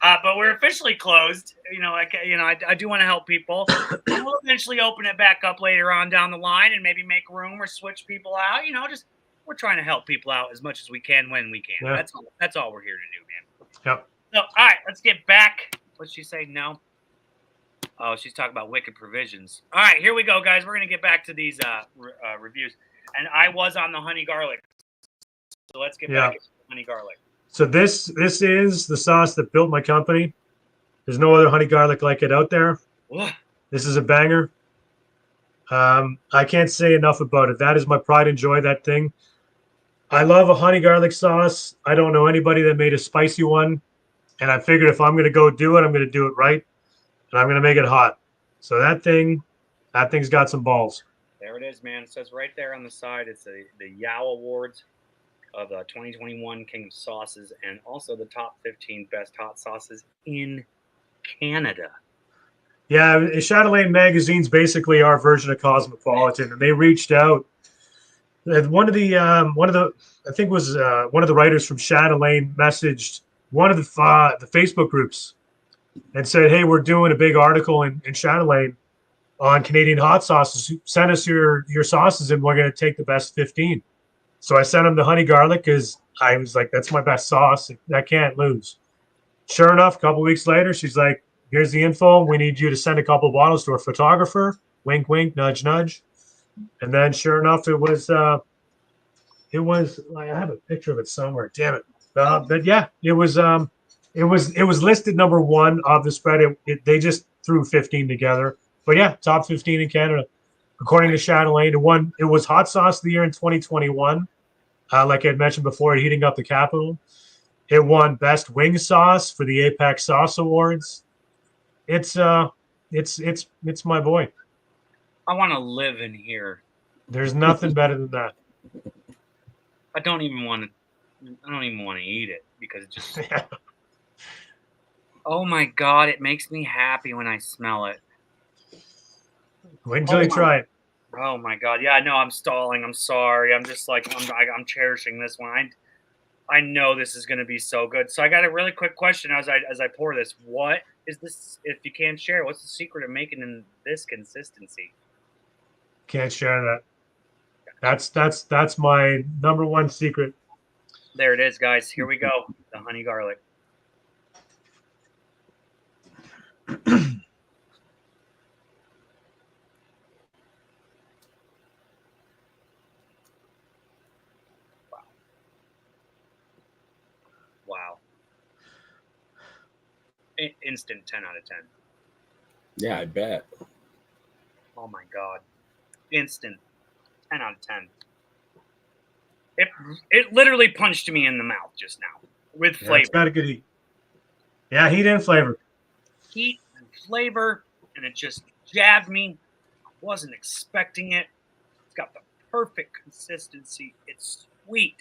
S1: but we're officially closed. I do want to help people. We'll eventually open it back up later on down the line and maybe make room or switch people out. Just we're trying to help people out as much as we can when we can.
S3: Yeah.
S1: That's all we're here to do, man.
S3: Yep.
S1: So, all right, let's get back. What'd she say? No. Oh, she's talking about wicked provisions. All right, here we go, guys. We're going to get back to these reviews. And I was on the honey garlic. So let's get back to honey garlic.
S3: So this is the sauce that built my company. There's no other honey garlic like it out there.
S1: Ugh.
S3: This is a banger. I can't say enough about it. That is my pride and joy, that thing. I love a honey garlic sauce. I don't know anybody that made a spicy one. And I figured if I'm going to go do it, I'm going to do it right. And I'm going to make it hot. So that thing's got some balls.
S1: There it is, man. It says right there on the side, it's the Yow Awards of 2021 King of Sauces and also the top 15 best hot sauces in Canada.
S3: Yeah, Chatelaine Magazine's basically our version of Cosmopolitan, and they reached out. One of the writers from Chatelaine messaged one of the Facebook groups and said, "Hey, we're doing a big article in Chatelaine on Canadian hot sauces. Send us your sauces, and we're going to take the best 15." So I sent him the honey garlic because I was like, that's my best sauce. That can't lose. Sure enough, a couple weeks later, she's like, here's the info. We need you to send a couple bottles to a photographer. Wink, wink, nudge, nudge. And then sure enough, it was I have a picture of it somewhere. Damn it. But yeah, it was listed number one of the spread. They just threw 15 together. But yeah, top 15 in Canada. According to Chatelaine, it was hot sauce of the year in 2021. Like I had mentioned before, heating up the capital. It won best wing sauce for the Apex Sauce Awards. It's my boy.
S1: I want to live in here.
S3: There's nothing better than that.
S1: I don't even want to eat it because it just. Oh my God! It makes me happy when I smell it.
S3: Wait until you try it.
S1: Oh my God! Yeah, I know. I'm stalling. I'm sorry. I'm just like I'm cherishing this one. I know this is going to be so good. So I got a really quick question as I pour this. What is this? If you can't share, what's the secret of making in this consistency?
S3: Can't share that. That's my number one secret.
S1: There it is, guys. Here we go. The honey garlic. Wow. Instant 10 out of 10.
S4: Yeah, I bet.
S1: Oh my God. Instant 10 out of 10. It literally punched me in the mouth just now with flavor.
S3: It's got a good heat. Yeah, heat and flavor.
S1: Heat and flavor, and it just jabbed me. I wasn't expecting it. It's got the perfect consistency. It's sweet.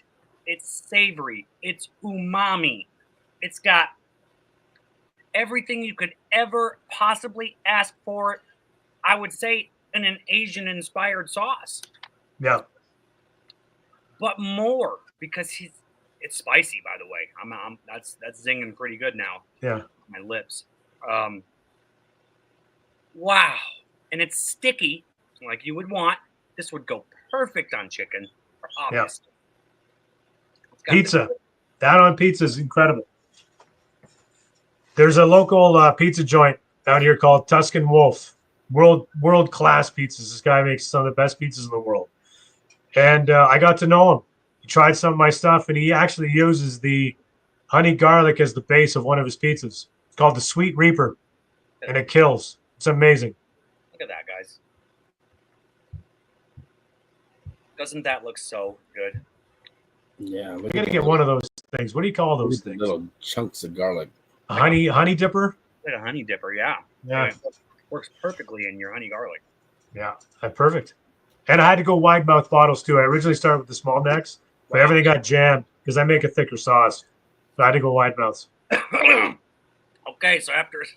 S1: It's savory. It's umami. It's got everything you could ever possibly ask for. I would say in an Asian-inspired sauce.
S3: Yeah.
S1: But more because it's spicy. By the way, that's zinging pretty good now.
S3: Yeah.
S1: My lips. Wow, and it's sticky like you would want. This would go perfect on chicken. Obviously.
S3: Yeah. Pizza. That on pizza is incredible. There's a local pizza joint out here called Tuscan Wolf. World class pizzas. This guy makes some of the best pizzas in the world. And I got to know him. He tried some of my stuff, and he actually uses the honey garlic as the base of one of his pizzas. It's called the Sweet Reaper, and it kills. It's amazing.
S1: Look at that, guys. Doesn't that look so good?
S4: Yeah.
S3: We got to get one of those things. What do you call those things?
S4: Little chunks of garlic.
S3: A honey dipper?
S1: Like a honey dipper, yeah.
S3: Yeah.
S1: It works perfectly in your honey garlic.
S3: Yeah, perfect. And I had to go wide mouth bottles too. I originally started with the small necks, but everything got jammed because I make a thicker sauce. So I had to go wide mouths.
S1: Okay, so after it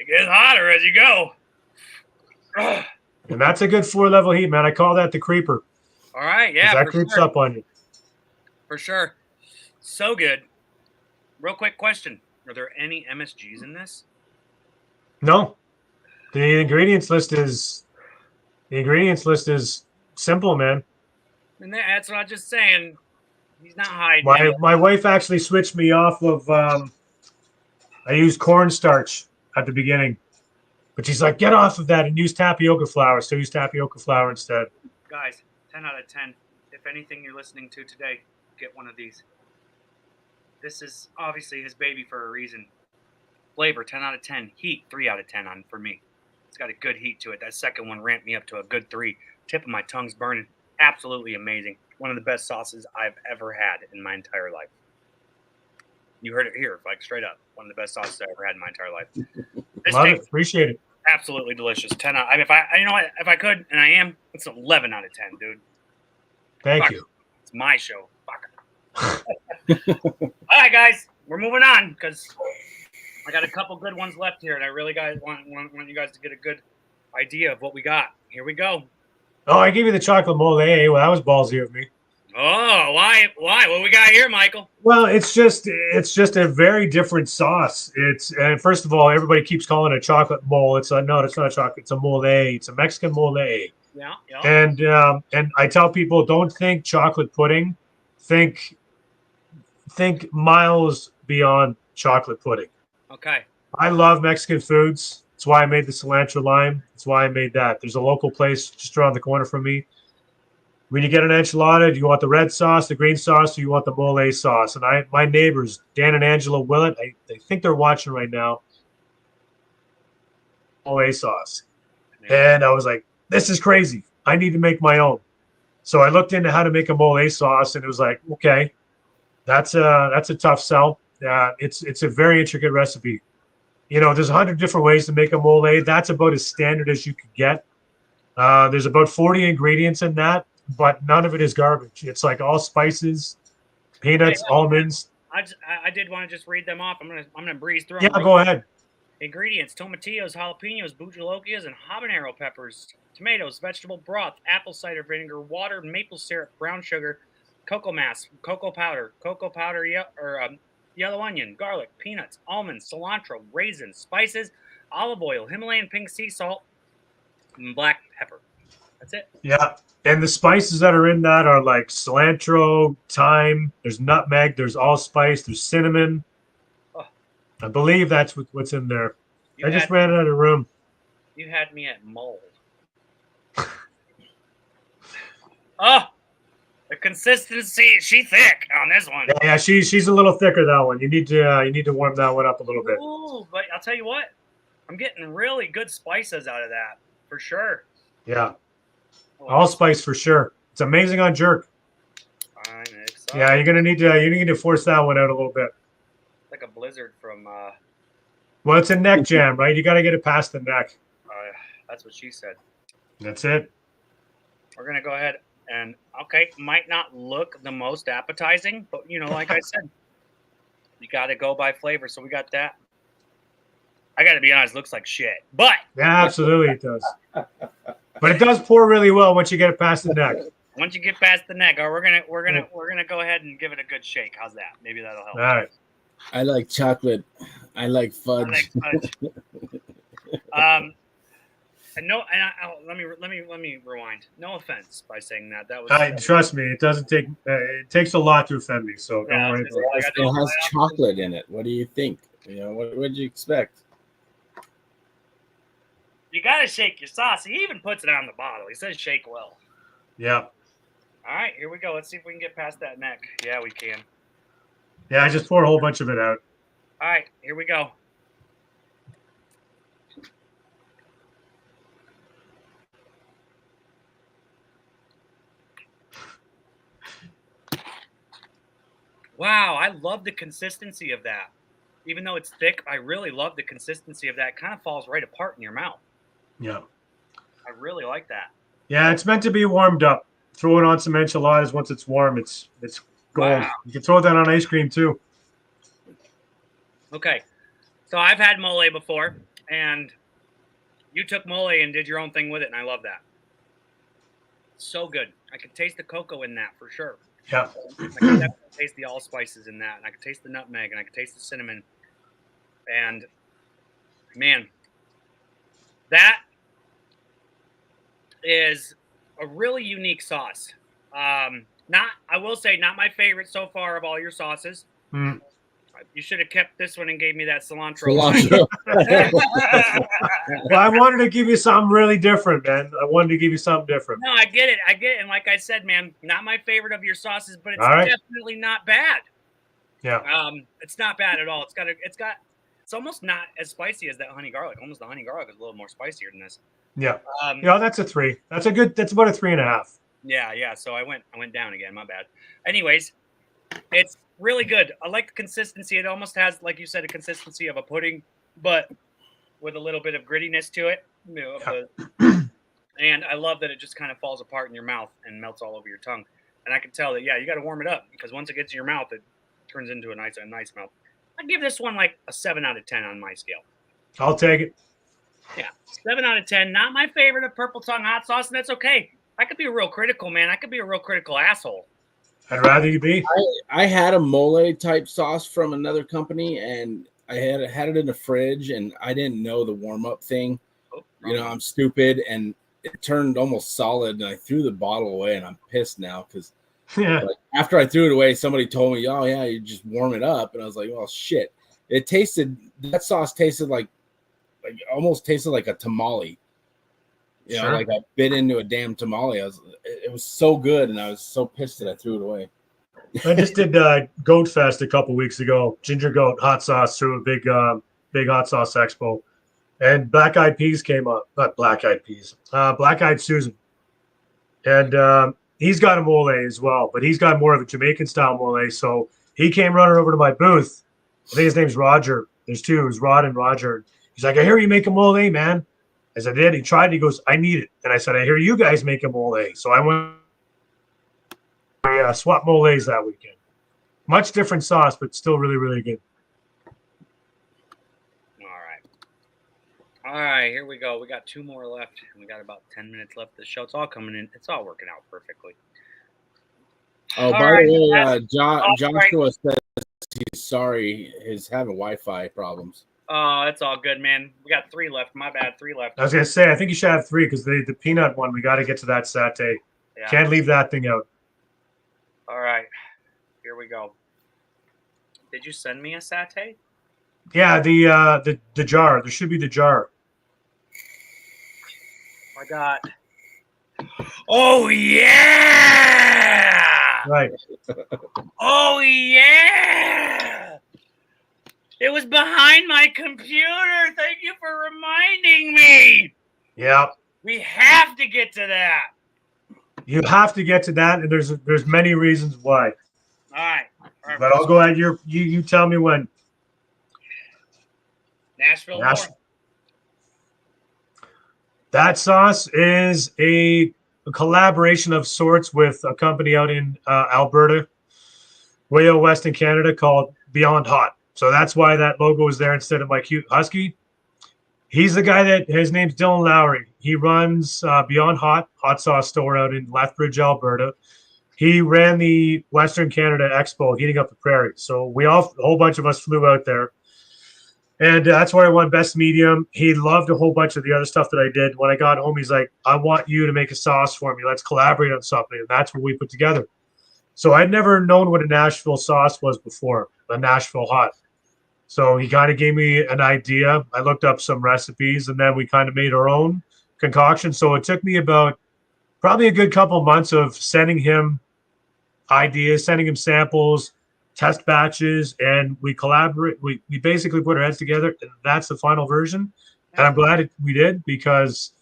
S1: gets hotter as you go.
S3: And that's a good 4-level heat, man. I call that the creeper.
S1: All right, yeah.
S3: That creeps up on you.
S1: For sure. So good. Real quick question. Are there any MSGs in this?
S3: No. The ingredients list is simple, man.
S1: And that's what I'm just saying. He's not hiding.
S3: My wife actually switched me off of I used cornstarch at the beginning. But she's like, get off of that and use tapioca flour. So use tapioca flour instead.
S1: Guys, 10 out of 10. If anything you're listening to today, get one of these. This is obviously his baby for a reason. Flavor, 10 out of 10. Heat, 3 out of 10 on for me. It's got a good heat to it. That second one ramped me up to a good 3. Tip of my tongue's burning. Absolutely amazing. One of the best sauces I've ever had in my entire life. You heard it here, like straight up. One of the best sauces I ever had in my entire life. This
S3: Love
S1: tastes
S3: it. Appreciate it.
S1: absolutely delicious. 10 out. I mean, if I could, and I am, it's 11 out of 10, dude.
S3: Thank
S1: Fuck.
S3: you.
S1: It's my show. Fuck. All right, guys, we're moving on because I got a couple good ones left here, and I really want you guys to get a good idea of what we got. Here we go.
S3: Oh, I gave you the chocolate mole. Well, that was ballsy of me.
S1: Oh, why? What we got here, Michael?
S3: Well, it's just a very different sauce. And first of all, everybody keeps calling it a chocolate mole. It's not a chocolate. It's a mole. It's a Mexican mole.
S1: Yeah, Yeah.
S3: And I tell people, don't think chocolate pudding, think miles beyond chocolate pudding.
S1: Okay.
S3: I love Mexican foods. That's why I made the cilantro lime. That's why I made that. There's a local place just around the corner from me. When you get an enchilada, do you want the red sauce, the green sauce, or you want the mole sauce? And my neighbors, Dan and Angela Willett, I think they're watching right now. Mole sauce. And I was like, this is crazy. I need to make my own. So I looked into how to make a mole sauce, and it was like, okay, that's a tough sell. It's a very intricate recipe. You know, there's 100 different ways to make a mole. That's about as standard as you could get. There's about 40 ingredients in that, but none of it is garbage. It's like all spices, peanuts, almonds.
S1: I did want to just read them off. I'm gonna breeze through
S3: Yeah,
S1: them.
S3: go ahead.
S1: Ingredients: tomatillos, jalapenos, bujalokias, and habanero peppers. Tomatoes, vegetable broth, apple cider vinegar, water, maple syrup, brown sugar, cocoa mass, cocoa powder, yellow onion, garlic, peanuts, almonds, cilantro, raisins, spices, olive oil, Himalayan pink sea salt, and black pepper. That's it.
S3: Yeah. And the spices that are in that are like cilantro, thyme, there's nutmeg, there's allspice, there's cinnamon.
S1: Oh.
S3: I believe that's what's in there. I just
S1: had
S3: ran out of room.
S1: You had me at mold. Oh, the consistency, she thick on this one.
S3: Yeah, she's a little thicker, that one. You need to warm that one up a little bit.
S1: Ooh, but I'll tell you what, I'm getting really good spices out of that for sure.
S3: Yeah, allspice for sure. It's amazing on jerk.
S1: I'm excited.
S3: Yeah, you're gonna need to force that one out a little bit.
S1: Like a blizzard from.
S3: Well, it's a neck jam, right? You got to get it past the neck.
S1: That's what she said.
S3: That's it.
S1: We're gonna go ahead and might not look the most appetizing, but you know, like I said, you got to go by flavor. So we got that. I got to be honest, looks like shit, but
S3: yeah, absolutely it does. But it does pour really well once you get it past the neck.
S1: Once you get past the neck, we're gonna go ahead and give it a good shake. How's that? Maybe that'll help.
S3: All right.
S4: I like chocolate. I like fudge.
S1: Let me rewind. No offense by saying that. That was.
S3: Trust me, it doesn't take. It takes a lot to offend me. So don't worry.
S4: It still has chocolate in it. What do you think? You know, what would you expect?
S1: You gotta shake your sauce. He even puts it on the bottle. He says shake well.
S3: Yeah.
S1: All right, here we go. Let's see if we can get past that neck. Yeah, we can.
S3: Yeah, I just pour a whole bunch of it out.
S1: All right, here we go. Wow, I love the consistency of that. Even though it's thick, I really love the consistency of that. It kind of falls right apart in your mouth.
S3: Yeah.
S1: I really like that.
S3: Yeah, it's meant to be warmed up. Throw it on some enchiladas once it's warm. It's gold. Wow. You can throw that on ice cream too.
S1: Okay. So I've had mole before, and you took mole and did your own thing with it, and I love that. So good. I could taste the cocoa in that for sure.
S3: Yeah.
S1: I could definitely taste the allspices in that, and I could taste the nutmeg, and I could taste the cinnamon. And man, that is a really unique sauce. I will say, not my favorite so far of all your sauces.
S3: Mm.
S1: You should have kept this one and gave me that cilantro.
S3: Well, I wanted to give you something really different, man. I wanted to give you something different.
S1: No, I get it. And like I said, man, not my favorite of your sauces, but it's definitely not bad.
S3: Yeah.
S1: It's not bad at all. It's almost not as spicy as that honey garlic. Almost the honey garlic is a little more spicier than this.
S3: Yeah. That's a 3. That's about a 3.5.
S1: Yeah. So I went down again. My bad. Anyways, it's really good. I like the consistency. It almost has, like you said, a consistency of a pudding, but with a little bit of grittiness to it. And I love that it just kind of falls apart in your mouth and melts all over your tongue. And I can tell that, you got to warm it up, because once it gets in your mouth, it turns into a nice mouth. I give this one like a 7 out of 10 on my scale.
S3: I'll take it.
S1: Yeah, 7 out of 10. Not my favorite of Purple Tongue hot sauce, and that's okay. I could be a real critical, man. I could be a real critical asshole.
S3: I'd rather you be.
S4: I had a mole type sauce from another company, and I had it in the fridge, and I didn't know the warm up thing. I'm stupid, and it turned almost solid, and I threw the bottle away, and I'm pissed now because
S3: Yeah.
S4: like, after I threw it away, somebody told me, "Oh yeah, you just warm it up," and I was like, "Well, shit." That sauce tasted like almost tasted like a tamale. You know,
S3: Sure.
S4: like I bit into a damn tamale. It was so good, and I was so pissed that I threw it away.
S3: I just did Goat Fest a couple weeks ago. Ginger Goat hot sauce through a big hot sauce expo, and Black Eyed Peas came up. Not Black Eyed Peas. Black Eyed Susan, and he's got a mole as well, but he's got more of a Jamaican style mole. So he came running over to my booth. I think his name's Roger. There's two. It was Rod and Roger. He's like, "I hear you make a mole, man." I said, "Did." He tried. He goes, "I need it." And I said, "I hear you guys make a mole." So I went. Swap moles that weekend. Much different sauce, but still really, really good.
S1: All right, here we go. We got 2 more left. We got about 10 minutes left of the show. It's all coming in. It's all working out perfectly.
S4: Oh,
S1: All
S4: by
S1: right,
S4: the way,
S1: right.
S4: Joshua says he's sorry he's having Wi-Fi problems.
S1: Oh, it's all good, man. We got 3 left. My bad, 3 left.
S3: I was gonna say, I think you should have 3 because the peanut one, we got to get to that satay.
S1: Yeah.
S3: Can't leave that thing out.
S1: All right, here we go. Did you send me a satay?
S3: Yeah, the jar. There should be the jar.
S1: I got. Oh yeah!
S3: Right.
S1: Oh yeah! It was behind my computer. Thank you for reminding me.
S3: Yeah.
S1: We have to get to that.
S3: You have to get to that, and there's many reasons why.
S1: All right.
S3: But I'll go ahead. You tell me when.
S1: Nashville.
S3: That sauce is a collaboration of sorts with a company out in Alberta, way out west in Canada, called Beyond Hot. So that's why that logo is there instead of my cute husky. He's the guy that his name's Dylan Lowry. He runs Beyond Hot sauce store out in Lethbridge, Alberta. He ran the Western Canada Expo, heating up the prairie. So a whole bunch of us flew out there. And that's where I won Best Medium. He loved a whole bunch of the other stuff that I did. When I got home, he's like, "I want you to make a sauce for me. Let's collaborate on something." And that's what we put together. So I'd never known what a Nashville sauce was before, a Nashville hot. So he kind of gave me an idea. I looked up some recipes, and then we kind of made our own concoction. So it took me about probably a good couple months of sending him ideas, sending him samples, test batches, and we collaborate. We basically put our heads together, and that's the final version. And I'm glad we did, because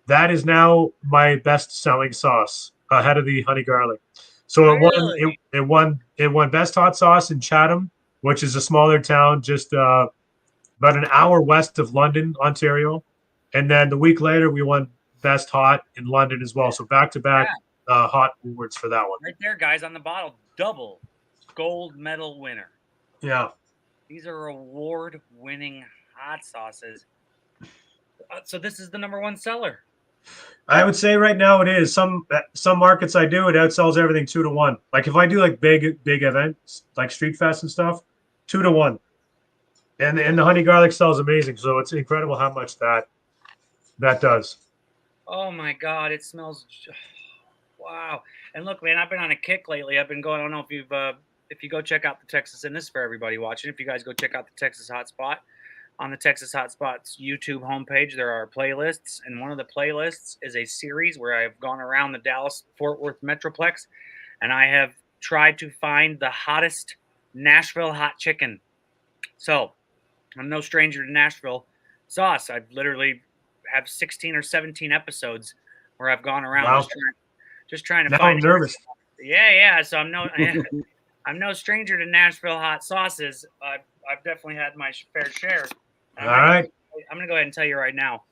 S3: that is now my best-selling sauce ahead of the honey garlic. So it won best hot sauce in Chatham, which is a smaller town just about an hour west of London, Ontario. And then the week later, we won best hot in London as well. So back-to-back hot awards for that one.
S1: Right there, guys, on the bottle. Double gold medal winner.
S3: Yeah.
S1: These are award-winning hot sauces. So this is the #1 seller.
S3: I would say right now it is. Some markets I do, it outsells everything 2-1. Like if I do like big events like Street Fest and stuff, 2-1. And the honey garlic sells amazing. So it's incredible how much that does.
S1: Oh my God, it smells. Wow. And look, man, I've been on a kick lately. I've been going. I don't know if you go check out the Texas, and this is for everybody watching. If you guys go check out the Texas Hotspot on the Texas Hotspot's YouTube homepage, there are playlists, and one of the playlists is a series where I've gone around the Dallas-Fort Worth Metroplex, and I have tried to find the hottest Nashville hot chicken. So I'm no stranger to Nashville sauce. I've literally have 16 or 17 episodes where I've gone around
S3: Wow.
S1: just trying to
S3: Now
S1: find.
S3: I'm nervous.
S1: Yeah. So I'm no stranger to Nashville hot sauces. I've definitely had my fair share.
S3: All right.
S1: I'm gonna go ahead and tell you right now.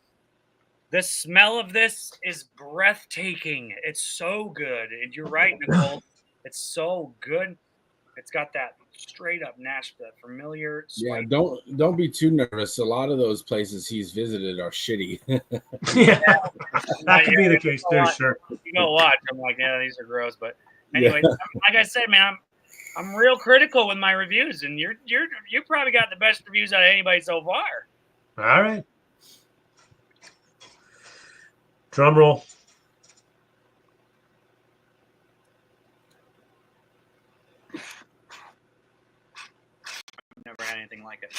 S1: The smell of this is breathtaking. It's so good, and you're right, Nicole. It's so good. It's got that straight up Nashville, that familiar.
S4: Yeah, don't be too nervous. A lot of those places he's visited are shitty.
S3: Yeah, that could be the case too. Sure.
S1: You go watch. I'm like, yeah, these are gross. But anyway, like I said, man, I'm real critical with my reviews, and you probably got the best reviews out of anybody so far.
S3: All right. Drum roll.
S1: I've never had anything like it.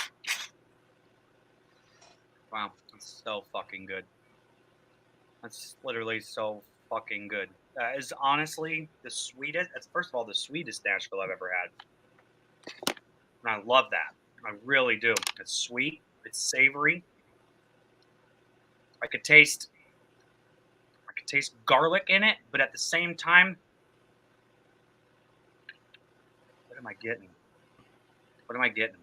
S1: Wow, that's so fucking good. That's literally so fucking good. That is honestly the sweetest. That's first of all the sweetest Nashville I've ever had, and I love that. I really do. It's sweet. It's savory. I could taste garlic in it, but at the same time, what am I getting? What am I getting?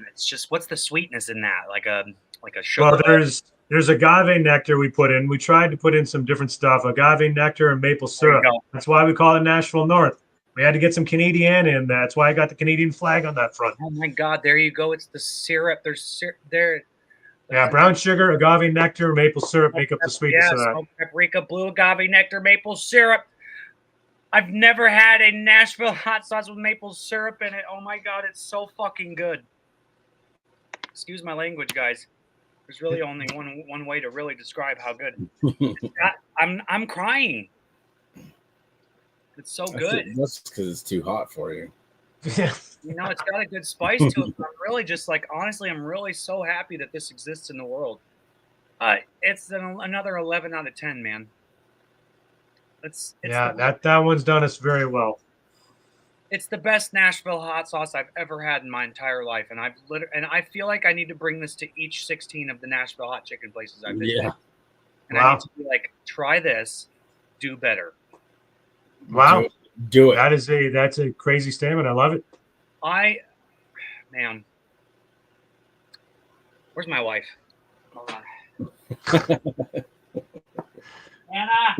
S1: It's just, what's the sweetness in that? Like a sugar.
S3: Well, there's agave nectar we put in. We tried to put in some different stuff, agave nectar and maple
S1: There you
S3: syrup.
S1: go.
S3: That's why we call it Nashville North. We had to get some Canadian in. That's why I got the Canadian flag on that front.
S1: Oh my God! There you go. It's the syrup. There's there.
S3: Yeah, brown sugar, agave nectar, maple syrup make up the sweetness
S1: Yeah,
S3: of that.
S1: smoked paprika, blue agave nectar, maple syrup. I've never had a Nashville hot sauce with maple syrup in it. Oh my God, it's so fucking good. Excuse my language, guys. There's really only one way to really describe how good. I'm crying. It's so good.
S4: That's because it's too hot for you.
S3: Yeah.
S1: You know, it's got a good spice to it. But I'm really just like, honestly, I'm really so happy that this exists in the world. It's another 11 out of 10, man. It's
S3: that one's done us very well.
S1: It's the best Nashville hot sauce I've ever had in my entire life, and I feel like I need to bring this to each 16 of the Nashville hot chicken places I've visited.
S4: Yeah.
S1: And
S3: Wow.
S1: I need to be like, try this, do better.
S3: Wow.
S4: Do it.
S3: That's a crazy statement. I love it.
S1: Man, where's my wife? Hold on. Anna,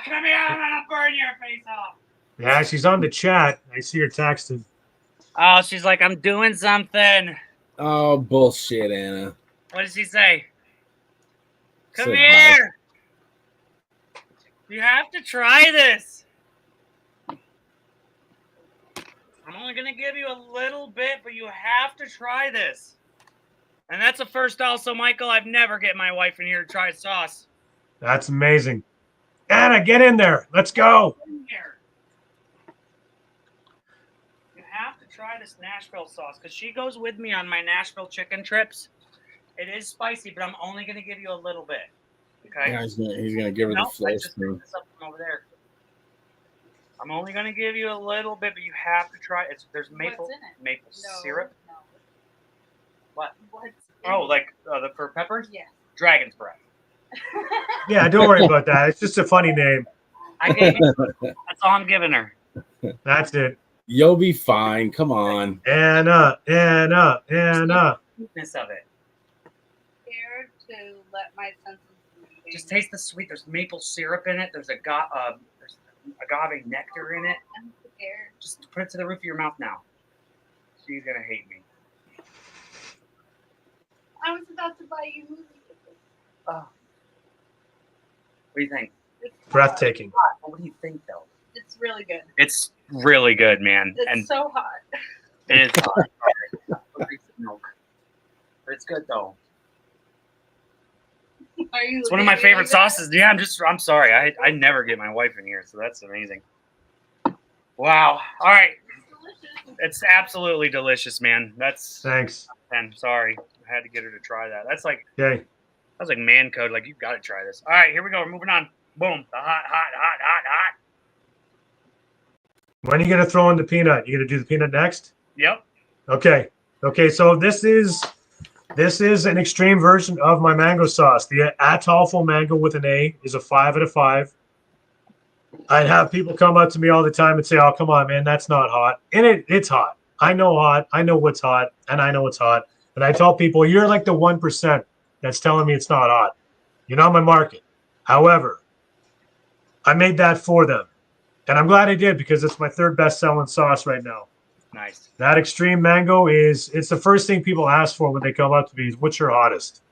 S1: come here! I'm gonna burn your face off.
S3: Yeah, she's on the chat. I see her texting.
S1: Oh, she's like, I'm doing something.
S4: Oh, bullshit, Anna.
S1: What does she say? Come
S4: Said
S1: here. You have to try this. I'm only going to give you a little bit, but you have to try this. And that's a first also, Michael. I've never get my wife in here to try sauce.
S3: That's amazing. Anna, get in there. Let's go.
S1: Here. You have to try this Nashville sauce because she goes with me on my Nashville chicken trips. It is spicy, but I'm only going to give you a little bit. Okay?
S4: Yeah, he's gonna give her the
S1: I
S4: flow
S1: just
S4: spoon.
S1: picked this up from over there. I'm only going to give you a little bit, but you have to try it. There's maple
S5: What's in it?
S1: maple
S5: No,
S1: syrup.
S5: No.
S1: What?
S5: What's
S1: Oh,
S5: in
S1: like for peppers?
S5: Yeah.
S1: Dragon's breath.
S3: Yeah, don't worry about that. It's just a funny name.
S1: I gave you, that's all I'm giving her.
S3: That's it.
S4: You'll be fine. Come on.
S3: Anna.
S1: Sweetness of it.
S5: Scared to let my senses leave.
S1: Just taste the sweet. There's maple syrup in it. There's there's agave nectar in it.
S5: I'm scared.
S1: Just put it to the roof of your mouth now. She's gonna hate me.
S5: I was about to buy you movie tickets.
S1: Oh. What do you think?
S5: It's
S3: Breathtaking.
S1: What do you think though?
S5: It's really good.
S1: It's really good, man.
S5: It's
S1: And
S5: so hot.
S1: it is hot. Milk. But it's good though.
S5: Are you
S1: It's one of my
S5: looking at me
S1: favorite
S5: like that?
S1: sauces. Yeah, I'm sorry. I never get my wife in here, so that's amazing. Wow. All right.
S5: It's delicious.
S1: It's absolutely delicious, man. That's
S3: Thanks.
S1: 10. Sorry. I had to get her to try that. That's like
S3: Okay.
S1: man code. Like, you've got to try this. All right, here we go. We're moving on. Boom. The hot.
S3: When are you gonna throw in the peanut? You gonna do the peanut next?
S1: Yep.
S3: Okay. So this is an extreme version of my mango sauce. The Atolfo mango with an A is a 5 out of 5. I'd have people come up to me all the time and say, "Oh, come on, man, that's not hot." And it's hot. I know hot. I know what's hot, and I know it's hot. But I tell people, you're like the 1% that's telling me it's not hot. You're not my market. However, I made that for them. And I'm glad I did because it's my third best selling sauce right now.
S1: Nice.
S3: That extreme mango it's the first thing people ask for when they come up to me is, what's your hottest?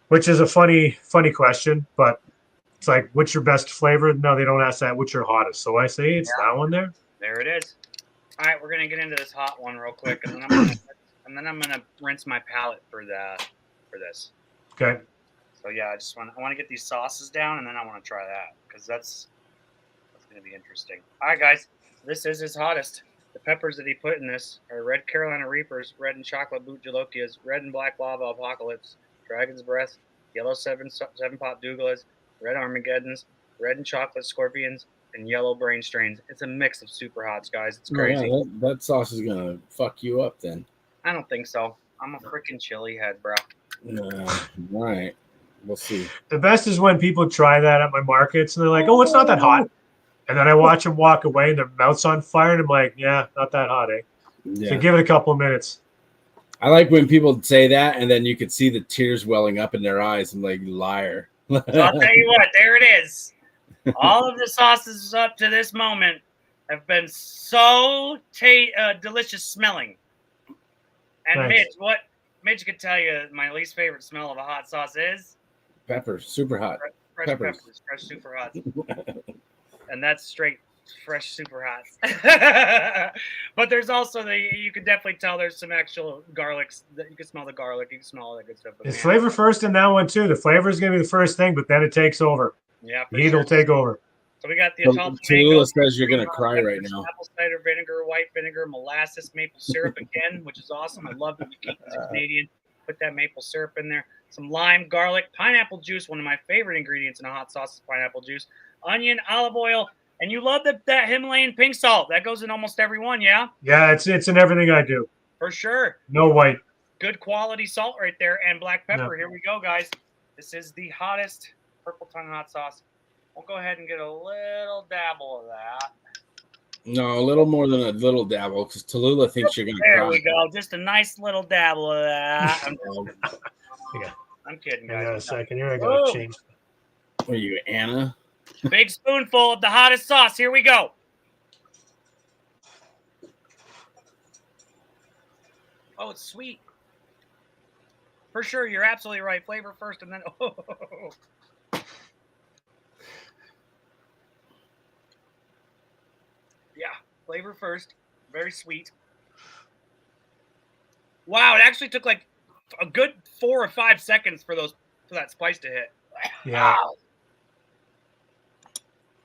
S3: Which is a funny question, but it's like, what's your best flavor? No, they don't ask that. What's your hottest? So I say it's that one there.
S1: There it is. All right, we're going to get into this hot one real quick. And then I'm gonna, and then I'm gonna rinse my palate for this.
S3: Okay.
S1: So yeah, I want to get these sauces down, and then I want to try that because that's gonna be interesting. All right, guys, this is his hottest. The peppers that he put in this are red Carolina Reapers, red and chocolate boot jalokias, red and black lava apocalypse, dragon's breath, yellow seven pot dougalas, red Armageddons, red and chocolate scorpions, and yellow brain strains. It's a mix of super hots, guys. It's crazy.
S4: Oh, yeah, that sauce is gonna fuck you up then.
S1: I don't think so. I'm a freaking chili head, bro.
S4: All right, we'll see.
S3: The best is when people try that at my markets and they're like, "Oh, it's not that hot," and then I watch them walk away and their mouth's on fire, and I'm like, "Yeah, not that hot, eh?"
S4: Yeah.
S3: So give it a couple of minutes.
S4: I like when people say that, and then you could see the tears welling up in their eyes. I'm like, liar.
S1: So I'll tell you what, there it is. All of the sauces up to this moment have been so delicious smelling. And
S3: Nice.
S1: Mitch could tell you my least favorite smell of a hot sauce is
S4: Pepper, super hot.
S1: fresh
S4: Peppers.
S1: peppers, fresh super hot. And that's straight fresh super hot. But there's also you could definitely tell there's some actual garlics that you can smell the garlic, you can smell all that good stuff. But
S3: It's
S1: man,
S3: flavor first in that one too. The flavor is gonna be the first thing, but then it takes over.
S1: yeah, for
S3: The heat
S1: sure.
S3: will take over.
S1: So we got the
S4: So
S1: Atalanta
S4: Tallulah
S1: mango,
S4: says you're gonna
S1: green
S4: cry
S1: bell
S4: right
S1: peppers,
S4: now.
S1: apple cider vinegar, white vinegar, molasses, maple syrup again, which is awesome. I love that you keep it Canadian. Put that maple syrup in there. Some lime, garlic, pineapple juice. One of my favorite ingredients in a hot sauce is pineapple juice. Onion, olive oil, and you love that Himalayan pink salt. That goes in almost every one, yeah?
S3: Yeah, it's in everything I do.
S1: For sure.
S3: No white.
S1: Good quality salt right there, and black pepper.
S3: Yeah.
S1: Here we go, guys. This is the hottest purple tongue hot sauce. We'll go ahead and get a little dabble of that.
S4: No, a little more than a little dabble, because Tallulah thinks you're gonna
S1: There
S4: cry.
S1: we go. Just a nice little dabble of that.
S3: Yeah.
S1: I'm kidding,
S3: Hang on a
S1: guys.
S3: second here. I gotta
S1: Whoa.
S3: change.
S4: What are you, Anna?
S1: Big spoonful of the hottest sauce. Here we go. Oh, it's sweet. For sure, you're absolutely right. Flavor first, and then yeah, flavor first. Very sweet. Wow, it actually took like a good 4 or 5 seconds for that spice to hit.
S3: Yeah.
S1: Wow.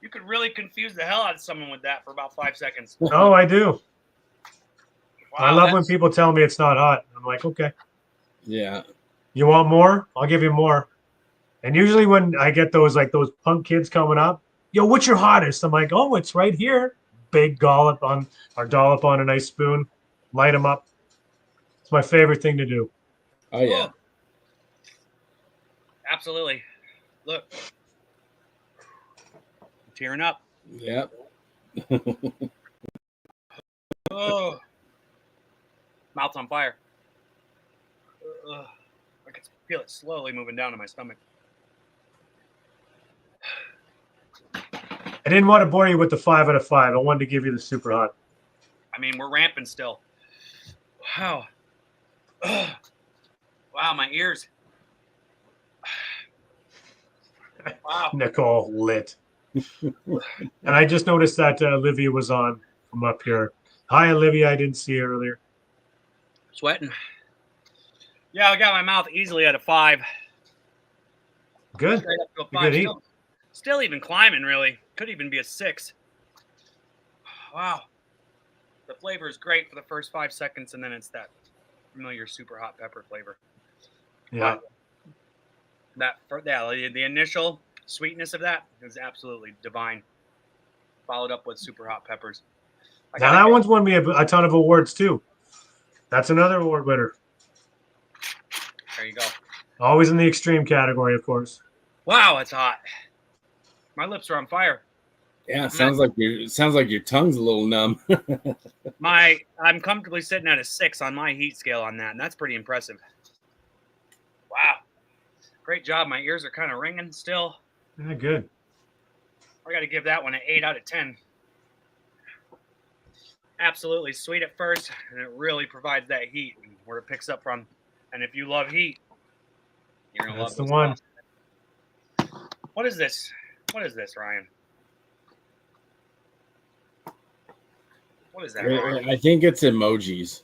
S1: You could really confuse the hell out of someone with that for about 5 seconds.
S3: Oh, I do. I
S1: Wow,
S3: love when
S1: that's-
S3: people tell me it's not hot. I'm like, okay.
S4: Yeah.
S3: You want more? I'll give you more. And usually when I get those punk kids coming up, yo, what's your hottest? I'm like, oh, it's right here. Big dollop on a nice spoon. Light them up. It's my favorite thing to do.
S4: Oh yeah.
S1: Oh. Absolutely. Look. I'm tearing up.
S4: Yep.
S1: Oh. Mouth's on fire. Ugh. I can feel it slowly moving down to my stomach.
S3: I didn't want to bore you with the 5 out of 5. I wanted to give you the super hot.
S1: I mean, we're ramping still. Wow. Ugh. Wow, my ears. Wow.
S3: Nicole lit. And I just noticed that Olivia was on from up here. Hi, Olivia. I didn't see her earlier.
S1: Sweating. Yeah, I got my mouth easily at a 5.
S3: Good.
S1: Straight up to a
S3: You
S1: 5.
S3: good
S1: Still even climbing, really. Could even be a 6. Wow. The flavor is great for the first 5 seconds, and then it's that familiar super hot pepper flavor.
S3: Yeah.
S1: The initial sweetness of that is absolutely divine. Followed up with super hot peppers.
S3: Now that one's won me a ton of awards too. That's another award winner.
S1: There you go.
S3: Always in the extreme category, of course.
S1: Wow, it's hot. My lips are on fire.
S4: Yeah, sounds like your tongue's a little numb.
S1: I'm comfortably sitting at a 6 on my heat scale on that, and that's pretty impressive. Wow. Great job. My ears are kind of ringing still.
S3: Yeah, good.
S1: I got to give that one an 8 out of 10. Absolutely sweet at first, and it really provides that heat where it picks up from. And if you love heat, you're going to love
S3: That's the
S1: this
S3: one.
S1: sauce. What is this? What is this, Ryan? What is that, Ryan?
S4: I think it's emojis.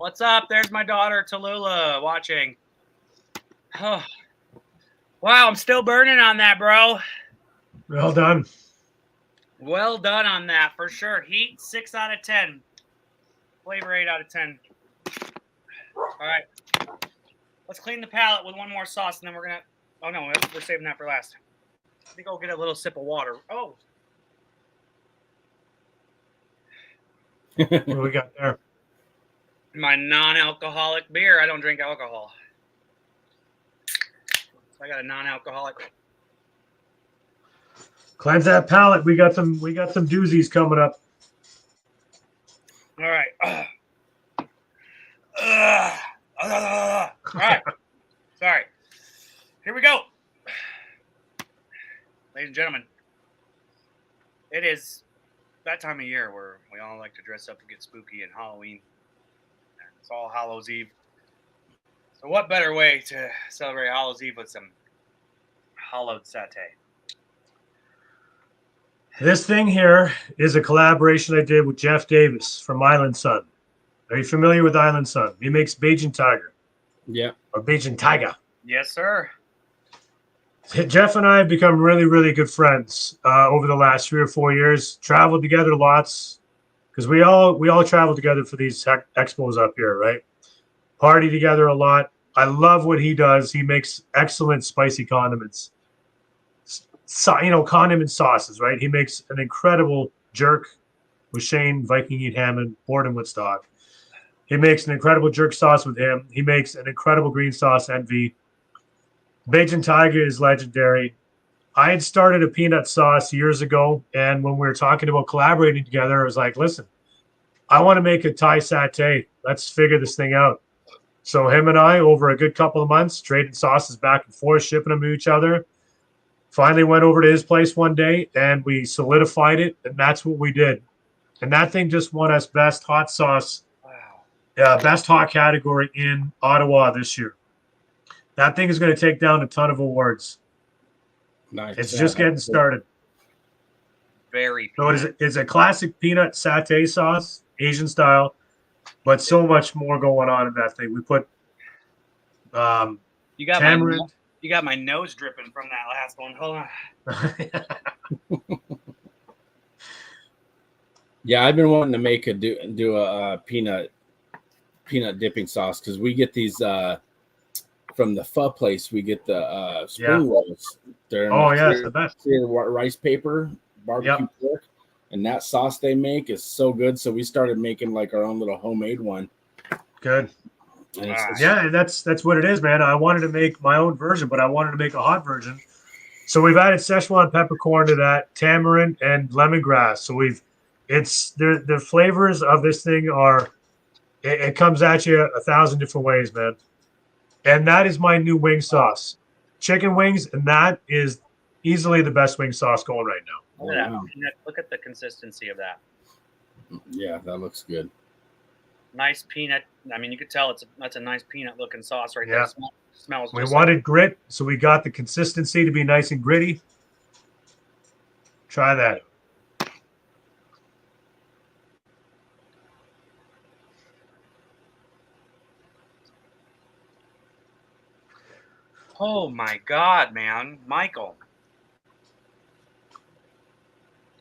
S1: What's up? There's my daughter Tallulah watching. Oh. Wow, I'm still burning on that, bro.
S3: Well done.
S1: Well done on that for sure. Heat 6 out of 10. Flavor 8 out of 10. All right. Let's clean the palate with one more sauce, and then we're gonna. Oh no, we're saving that for last. Let me go get a little sip of water. Oh,
S3: What do we got there?
S1: my non-alcoholic beer. I don't drink alcohol. So I got a non-alcoholic.
S3: Cleanse that palate. We got some doozies coming up.
S1: All right. All right. Sorry. Here we go. Ladies and gentlemen, it is that time of year where we all like to dress up and get spooky and Halloween. It's All Hallows Eve. So what better way to celebrate Hallows Eve with some hollowed satay?
S3: This thing here is a collaboration I did with Jeff Davis from Island Sun. Are you familiar with Island Sun? He makes Bajan Tiger
S4: Yeah.
S3: or Bajan Tiger.
S1: Yes, sir.
S3: Jeff and I have become really, really good friends over the last 3 or 4 years. Traveled together lots because we all travel together for these expos up here, right? Party together a lot. I love what he does. He makes excellent spicy condiments. Condiment sauces, right? He makes an incredible jerk with Shane Viking Eat Hammond, Borden Woodstock. He makes an incredible jerk sauce with him. He makes an incredible green sauce envy. Bajan Tiger is legendary. I had started a peanut sauce years ago, and when we were talking about collaborating together, I was like, listen, I want to make a Thai satay. Let's figure this thing out. So him and I, over a good couple of months, traded sauces back and forth, shipping them to each other. Finally went over to his place one day, and we solidified it, and that's what we did. And that thing just won us best hot sauce, best hot category in Ottawa this year. That thing is going to take down a ton of awards.
S4: Nice.
S3: It's just getting started.
S1: Very.
S3: So it's a classic peanut satay sauce, Asian style, but so much more going on in that thing. We put
S1: You got
S3: tamarind.
S1: you got my nose dripping from that last one. Hold on.
S4: Yeah, I've been wanting to make do a peanut dipping sauce because we get these from the pho place. We get the spring rolls. They're in
S3: It's the best.
S4: clear rice paper barbecue pork, and that sauce they make is so good. So we started making like our own little homemade one.
S3: Good.
S4: And it's
S3: Yeah, and that's what it is, man. I wanted to make my own version, but I wanted to make a hot version. So we've added Szechuan peppercorn to that, tamarind and lemongrass. So the flavors of this thing are it comes at you 1,000 different ways, man. And that is my new wing sauce. Chicken wings, and that is easily the best wing sauce going right now.
S1: Look at
S4: wow.
S1: that. Look at the consistency of that.
S4: Yeah, that looks good.
S1: Nice peanut. I mean, you could tell that's a nice peanut looking sauce right
S3: Yeah.
S1: there. Smells.
S3: We
S1: just
S3: wanted grit, so we got the consistency to be nice and gritty. Try that.
S1: Oh my God, man, Michael.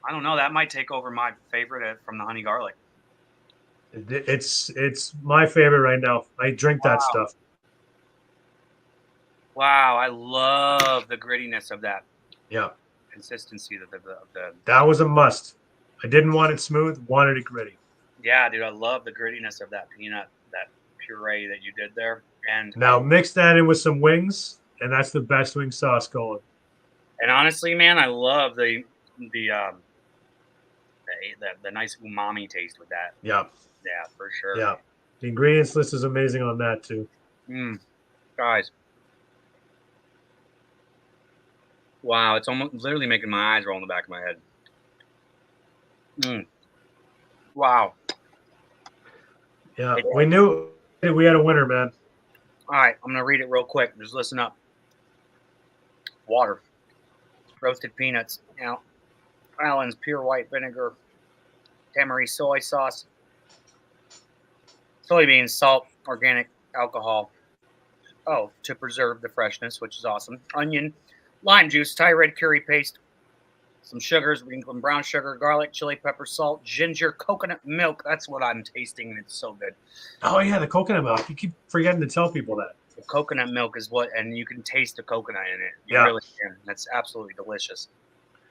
S1: I don't know. That might take over my favorite from the honey garlic.
S3: It's my favorite right now. I drink that stuff.
S1: Wow, I love the grittiness of that.
S3: Yeah,
S1: Consistency of the.
S3: that was a must. I didn't want it smooth, wanted it gritty.
S1: Yeah, dude, I love the grittiness of that peanut, that puree that you did there. And
S3: Now mix that in with some wings, and that's the best wing sauce going.
S1: And honestly, man, I love the nice umami taste with that.
S3: Yeah,
S1: Yeah, for sure.
S3: yeah. The ingredients list is amazing on that too.
S1: Guys. Wow, it's almost literally making my eyes roll in the back of my head. Wow.
S3: Yeah, we knew we had a winner, man.
S1: All right, I'm going to read it real quick. Just listen up. Water. Roasted peanuts. Allen's pure white vinegar. Tamari soy sauce. soybeans, salt, organic alcohol. Oh, to preserve the freshness, which is awesome. Onion, lime juice, Thai red curry paste, some sugars, England brown sugar, garlic, chili pepper, salt, ginger, coconut milk. That's what I'm tasting, and it's so good.
S3: Oh yeah, the coconut milk. You keep forgetting to tell people that.
S1: The coconut milk is what, and you can taste the coconut in it. You
S3: Yeah.
S1: really can. That's absolutely delicious.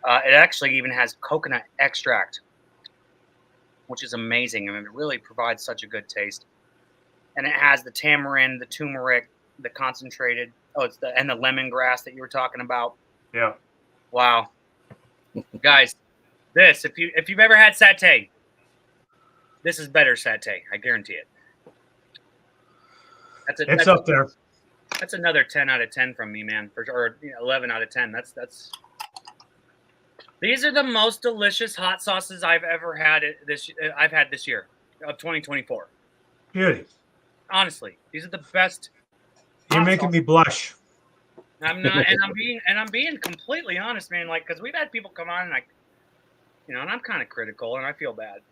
S1: It actually even has coconut extract, which is amazing. I mean, it really provides such a good taste. And it has the tamarind, the turmeric, the concentrated. Oh, and the lemongrass that you were talking about.
S3: Yeah.
S1: Wow, guys, this if you've ever had satay, this is better satay. I guarantee it.
S3: It's up there.
S1: That's another 10 out of 10 from me, man. Or 11 out of 10. That's. These are the most delicious hot sauces I've ever had this year of 2024.
S3: Beauty.
S1: Honestly, these are the best.
S3: You're making me blush.
S1: I'm not, and I'm being completely honest, man. Like, because we've had people come on and and I'm kind of critical, and I feel bad.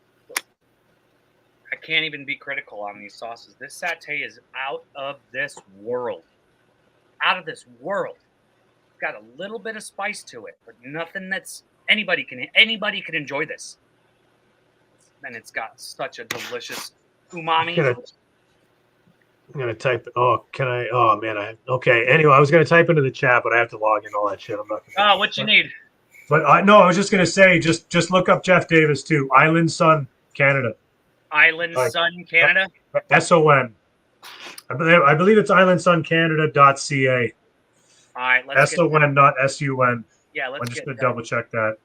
S1: I can't even be critical on these sauces. This satay is out of this world. Out of this world. It's got a little bit of spice to it, but nothing that's anybody can enjoy this. And it's got such a delicious umami.
S3: I'm gonna type. Oh, can I? Oh man, okay. Anyway, I was gonna type into the chat, but I have to log in all that shit. I'm not.
S1: Oh, what you need?
S3: But I was just gonna say, just look up Jeff Davis too. Island Sun, Canada.
S1: Island Sun, Canada.
S3: SON. I believe it's islandsuncanada.ca.
S1: All right, let's
S3: SON, not SUN.
S1: Yeah, let's.
S3: I'm just gonna double check that.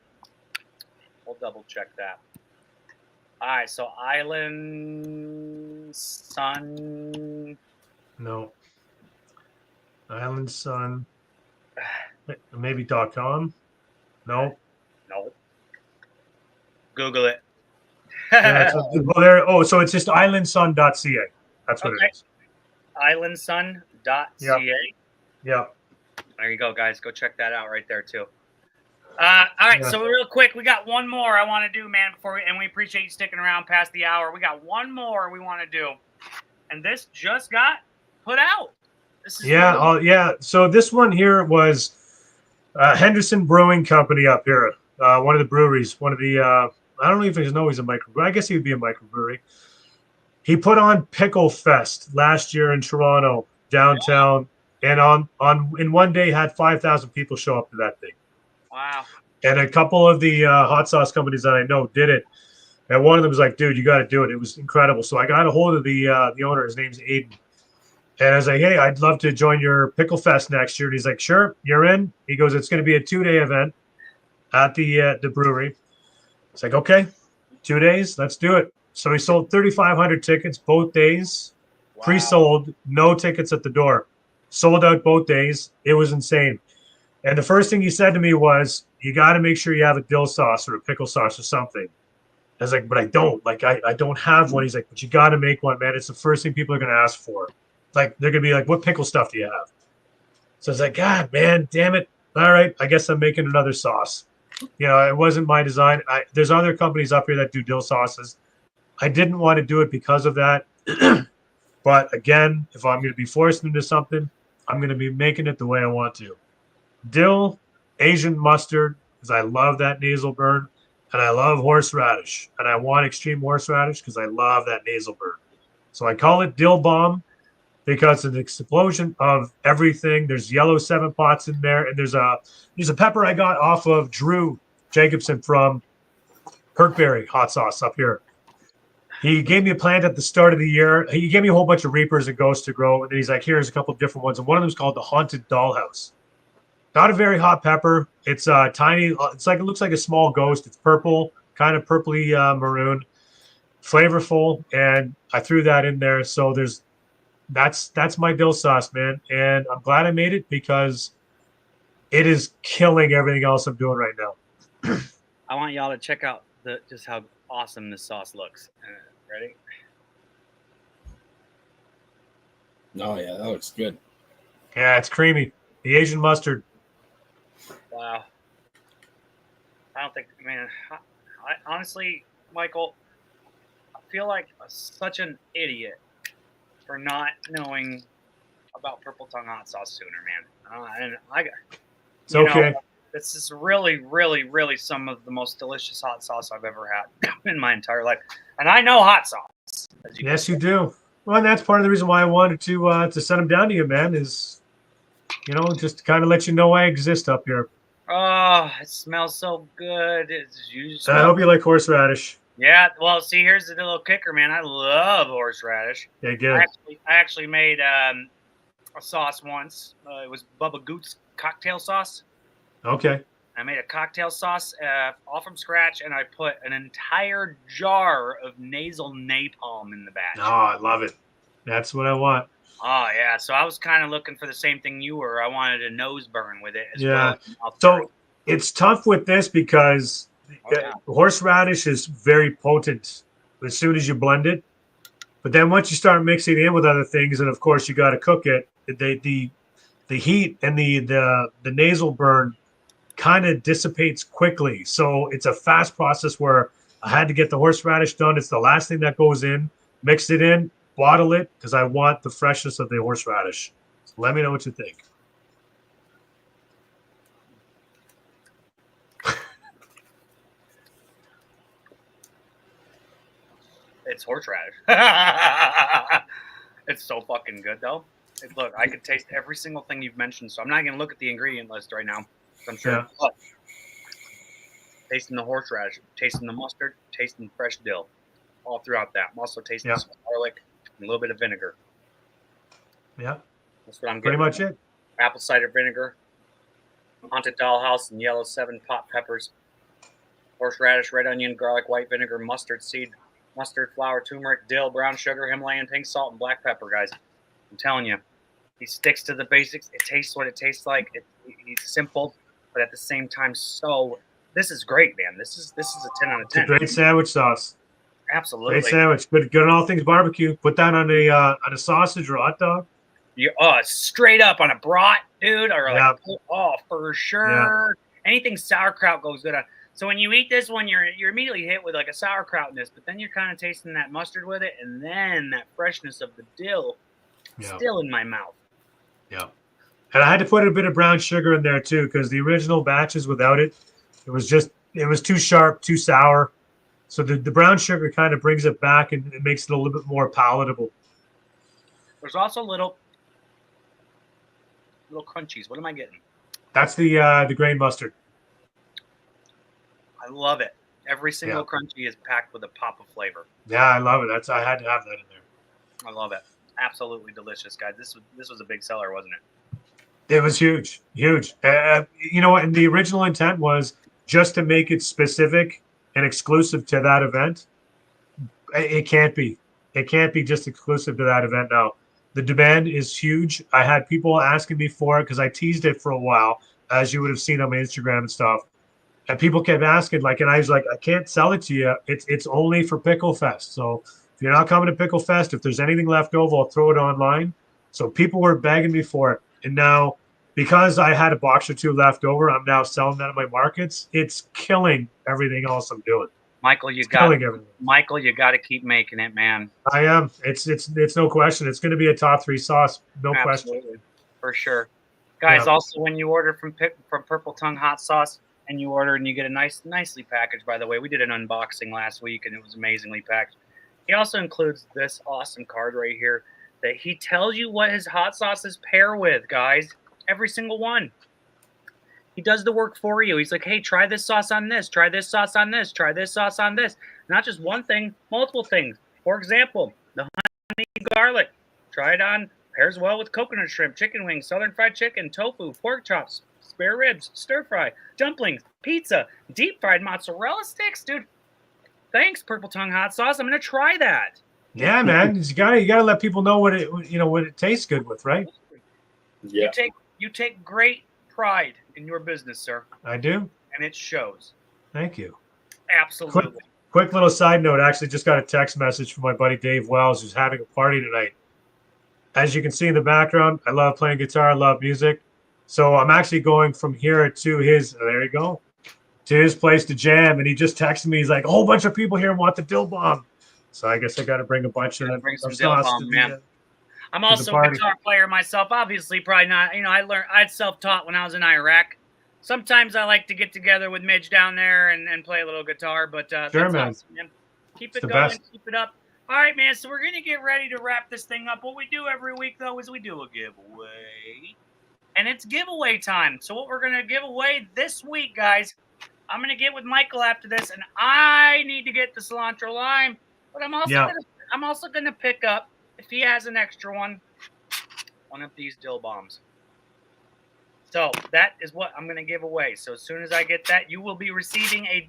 S1: We'll double check that. All right, so Island Sun.
S3: No. Island Sun. Maybe .com. No.
S1: No. Google it.
S3: Yeah, so it's just islandsun.ca. That's what it is.
S1: Islandsun.ca.
S3: Yeah.
S1: There you go, guys. Go check that out right there too. All right, so real quick, we got one more I want to do, man, and we appreciate you sticking around past the hour. We got one more we want to do, and this just got put out. This is
S3: So this one here was Henderson Brewing Company up here, one of the breweries, one of the I don't even know he's a microbrewery. I guess he would be a microbrewery. He put on Pickle Fest last year in Toronto, downtown, and in one day had 5,000 people show up to that thing.
S1: Wow.
S3: And a couple of the hot sauce companies that I know did it. And one of them was like, dude, you got to do it. It was incredible. So I got a hold of the owner. His name's Aiden. And I was like, hey, I'd love to join your Pickle Fest next year. And he's like, sure, you're in. He goes, it's going to be a 2-day event at the brewery. It's like, okay, 2 days, let's do it. So he sold 3,500 tickets both days, pre-sold, no tickets at the door. Sold out both days. It was insane. And the first thing he said to me was, you got to make sure you have a dill sauce or a pickle sauce or something. I was like, but I don't. Like, I don't have one. He's like, but you got to make one, man. It's the first thing people are going to ask for. Like, they're going to be like, what pickle stuff do you have? So I was like, God, man, damn it. All right, I guess I'm making another sauce. It wasn't my design. There's other companies up here that do dill sauces. I didn't want to do it because of that. But again, if I'm going to be forced into something, I'm going to be making it the way I want to. Dill, Asian mustard, because I love that nasal burn, and I love horseradish, and I want extreme horseradish because I love that nasal burn. So I call it Dill Bomb because it's an explosion of everything. There's yellow 7 pots in there, and there's a pepper I got off of Drew Jacobson from Kirkberry Hot Sauce up here. He gave me a plant at the start of the year. He gave me a whole bunch of Reapers and Ghosts to grow, and then he's like, here's a couple of different ones, and one of them is called the Haunted Dollhouse. Not a very hot pepper. It's tiny. It's like, it looks like a small ghost. It's purple, kind of purpley maroon, flavorful, and I threw that in there. So that's my dill sauce, man, and I'm glad I made it because it is killing everything else I'm doing right now.
S1: I want y'all to check out just how awesome this sauce looks. Ready?
S4: Oh yeah, that looks good.
S3: Yeah, it's creamy. The Asian mustard.
S1: Wow. I don't think, man. I honestly, Michael, I feel like such an idiot for not knowing about Purple Tongue hot sauce sooner, man. And I got,
S3: It's okay.
S1: this is really, really, really some of the most delicious hot sauce I've ever had in my entire life. And I know hot sauce.
S3: Yes, you do. Well, and that's part of the reason why I wanted to send them down to you, man, is, just to kind of let you know I exist up here.
S1: Oh, it smells so good.
S3: I hope you like horseradish.
S1: Yeah, well, see, here's the little kicker, man. I love horseradish.
S3: Yeah, good.
S1: I actually made a sauce once. It was Bubba Goot's cocktail sauce.
S3: Okay.
S1: I made a cocktail sauce all from scratch, and I put an entire jar of nasal napalm in the batch.
S3: Oh, I love it. That's what I want.
S1: Oh, yeah. So I was kind of looking for the same thing you were. I wanted a nose burn with it as
S3: Yeah.
S1: well.
S3: So it's tough with this because horseradish is very potent as soon as you blend it. But then once you start mixing it in with other things, and of course you got to cook it, the heat and the nasal burn kind of dissipates quickly. So it's a fast process where I had to get the horseradish done. It's the last thing that goes in, mix it in, bottle it, because I want the freshness of the horseradish. So let me know what you think.
S1: It's horseradish. It's so fucking good, though. Look, I could taste every single thing you've mentioned, so I'm not going to look at the ingredient list right now. I'm sure.
S3: Yeah.
S1: But tasting the horseradish, tasting the mustard, tasting fresh dill, all throughout that. I'm also tasting some garlic and a little bit of vinegar.
S3: Yeah.
S1: That's what I'm
S3: Pretty
S1: getting.
S3: much it.
S1: Apple cider vinegar, Haunted Dollhouse, and yellow 7 pot peppers, horseradish, red onion, garlic, white vinegar, mustard seed, mustard flour, turmeric, dill, brown sugar, Himalayan pink salt, and black pepper, guys. I'm telling you, he sticks to the basics. It tastes what it tastes like. He's simple, but at the same time, this is great, man. This is a 10 out of 10.
S3: It's a great sandwich sauce.
S1: Absolutely.
S3: Great sandwich. Good on all things barbecue. Put that on a sausage or a hot dog.
S1: Straight up on a brat, dude, or for sure. Yeah. Anything sauerkraut goes good on. So when you eat this one, you're immediately hit with like a sauerkrautness, but then you're kind of tasting that mustard with it, and then that freshness of the dill still in my mouth.
S3: Yeah. And I had to put a bit of brown sugar in there too, because the original batches without it, it was too sharp, too sour. So the brown sugar kind of brings it back and it makes it a little bit more palatable.
S1: There's also little crunchies. What am I getting?
S3: That's the grain mustard.
S1: I love it. Every single crunchy is packed with a pop of flavor.
S3: Yeah, I love it. I had to have that in there.
S1: I love it. Absolutely delicious, guys. This was a big seller, wasn't it?
S3: It was huge. And the original intent was just to make it specific and exclusive to that event. It can't be. It can't be just exclusive to that event now. The demand is huge. I had people asking me for it because I teased it for a while, as you would have seen on my Instagram and stuff. And people kept asking, and I was like, I can't sell it to you. It's only for Pickle Fest. So if you're not coming to Pickle Fest, if there's anything left over, I'll throw it online. So people were begging me for it. And now, because I had a box or two left over, I'm now selling that in my markets. It's killing everything else I'm doing.
S1: Michael, you got to keep making it, man.
S3: I am. It's no question. It's going to be a top 3 sauce, no question.
S1: For sure. Guys, also when you order from Purple Tongue Hot Sauce, and you order and you get a nicely packaged, by the way. We did an unboxing last week and it was amazingly packaged. He also includes this awesome card right here that he tells you what his hot sauces pair with, guys. Every single one. He does the work for you. He's like, hey, try this sauce on this, try this sauce on this, try this sauce on this. Not just one thing, multiple things. For example, the honey garlic. Try it on, pairs well with coconut shrimp, chicken wings, southern fried chicken, tofu, pork chops, spare ribs, stir fry, dumplings, pizza, deep fried mozzarella sticks, dude. Thanks, Purple Tongue Hot Sauce. I'm gonna try that.
S3: Yeah, man. You gotta let people know what it tastes good with, right?
S4: Yeah.
S1: You take great pride in your business, sir.
S3: I do,
S1: and it shows.
S3: Thank you.
S1: Absolutely.
S3: Quick little side note. I actually just got a text message from my buddy Dave Wells, who's having a party tonight. As you can see in the background, I love playing guitar. I love music. So I'm actually going from here to his, there you go, to his place to jam. And he just texted me. He's like, a whole bunch of people here want the Dill Bomb. So I guess I got to bring a bunch of
S1: bring some Dill Bomb, man. I'm
S3: the
S1: also a
S3: party.
S1: guitar player myself. Obviously, probably not. You know, I self-taught when I was in Iraq. Sometimes I like to get together with Midge down there and play a little guitar, but
S3: Sure,
S1: that's
S3: man.
S1: awesome, man. Keep
S3: It's
S1: it
S3: the
S1: going,
S3: best.
S1: keep it up. All right, man. So we're gonna get ready to wrap this thing up. What we do every week, though, is we do a giveaway, and it's giveaway time. So what we're gonna give away this week, guys, I'm gonna get with Michael after this, and I need to get the cilantro lime, but I'm also gonna pick up, if he has an extra one of these dill bombs. So that is what I'm gonna give away. So as soon as I get that, you will be receiving a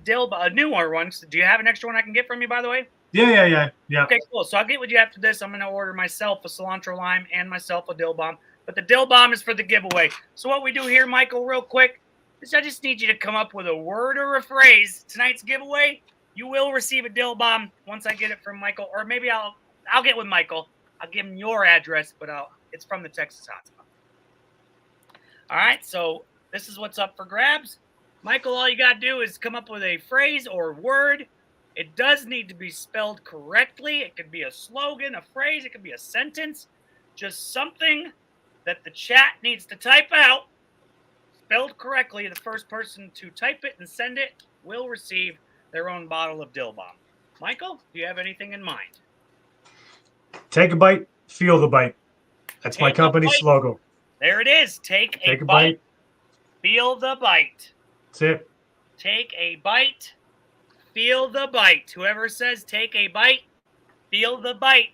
S1: newer one. So do you have an extra one I can get from you, by the way?
S3: Yeah.
S1: Okay, cool. So I'll get with you after this. I'm going to order myself a cilantro lime and myself a dill bomb. But the dill bomb is for the giveaway. So what we do here, Michael, real quick, is I just need you to come up with a word or a phrase. Tonight's giveaway, you will receive a dill bomb once I get it from Michael. Or maybe I'll get with Michael. I'll give him your address, but it's from the Texas Hotspot. All right, so this is what's up for grabs. Michael, all you got to do is come up with a phrase or word. It does need to be spelled correctly. It could be a slogan, a phrase. It could be a sentence. Just something that the chat needs to type out, spelled correctly. The first person to type it and send it will receive their own bottle of dill bomb. Michael, do you have anything in mind?
S3: Take a bite, feel the bite. That's my
S1: Take a
S3: company
S1: bite.
S3: slogan.
S1: There it is. Take a
S3: Take a
S1: bite.
S3: bite.
S1: Feel the bite.
S3: That's it.
S1: Take a bite. Feel the bite. Whoever says take a bite, feel the bite,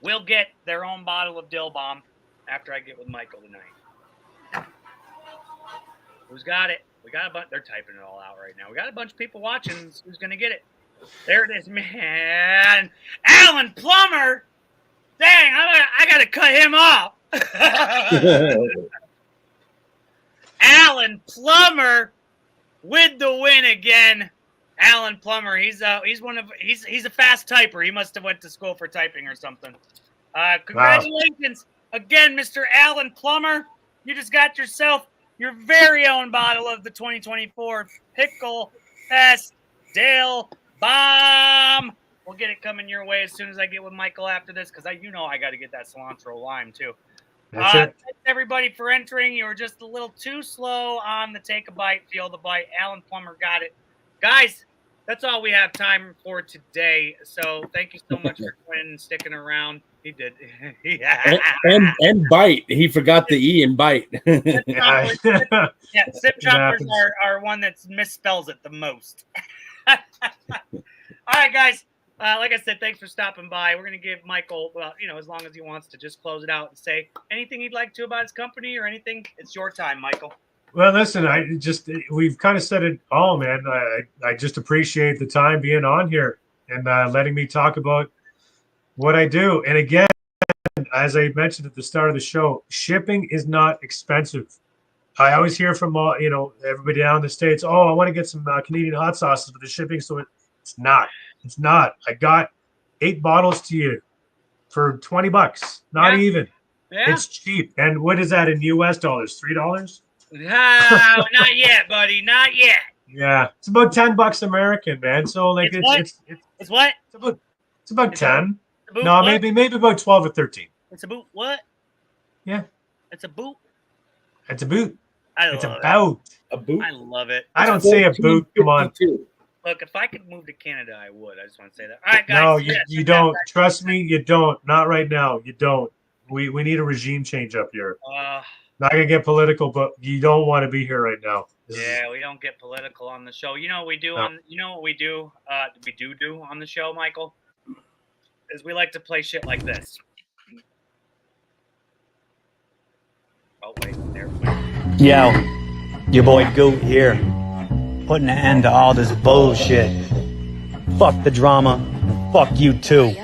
S1: will get their own bottle of dill bomb after I get with Michael tonight. Who's got it? We got a bunch. They're typing it all out right now. We got a bunch of people watching. Who's going to get it? There it is, man. Alan Plummer. Dang, I got to cut him off. Alan Plummer with the win again. Alan Plummer, he's a fast typer. He must have went to school for typing or something. Congratulations again, Mr. Alan Plummer. You just got yourself your very own bottle of the 2024 Pickle Fest Dill Bomb. We'll get it coming your way as soon as I get with Michael after this, because I got to get that cilantro lime too.
S3: That's it.
S1: Thanks everybody for entering. You were just a little too slow on the take a bite, feel the bite. Alan Plummer got it. Guys, that's all we have time for today. So thank you so much for joining and sticking around. He did. Yeah.
S4: And bite. He forgot the E in bite.
S1: Yeah, sip choppers
S3: happens.
S1: are one that misspells it the most. All right, guys. Like I said, thanks for stopping by. We're going to give Michael, as long as he wants to just close it out and say anything he'd like to about his company or anything. It's your time, Michael.
S3: Well, listen, we've kind of said it all, man. I just appreciate the time being on here and letting me talk about what I do. And again, as I mentioned at the start of the show, shipping is not expensive. I always hear from everybody down in the States, I want to get some Canadian hot sauces, but the shipping, so it's not. It's not. I got 8 bottles to you for $20. Not even.
S1: Yeah.
S3: It's cheap. And what is that in US dollars? $3?
S1: Not yet, buddy. Not yet.
S3: Yeah, it's about $10 American, man. So like
S1: It's what? It's what?
S3: It's about 10.
S1: About
S3: No,
S1: what?
S3: maybe about 12 or 13.
S1: It's a boot. What?
S3: Yeah,
S1: It's a boot.
S3: it's a boot.
S1: I
S3: It's
S1: love
S3: about.
S4: A boot.
S1: it. I love it.
S3: I don't say a boot. Come on.
S1: Look, if I could move to Canada, I would. I just want to say that. All right, guys.
S3: No,
S1: Yeah,
S3: you
S1: check
S3: don't.
S1: that
S3: Trust me, you don't. Not right now. You don't. We need a regime change up here.
S1: out.
S3: Not gonna get political, but you don't want to be here right now.
S1: Yeah, we don't get political on the show. You know what we do
S3: No.
S1: what we do? We do on the show, Michael? Is we like to play shit like this. Oh wait, there we go.
S6: Yo, your boy Goot here, putting an end to all this bullshit. Fuck the drama. Fuck you too.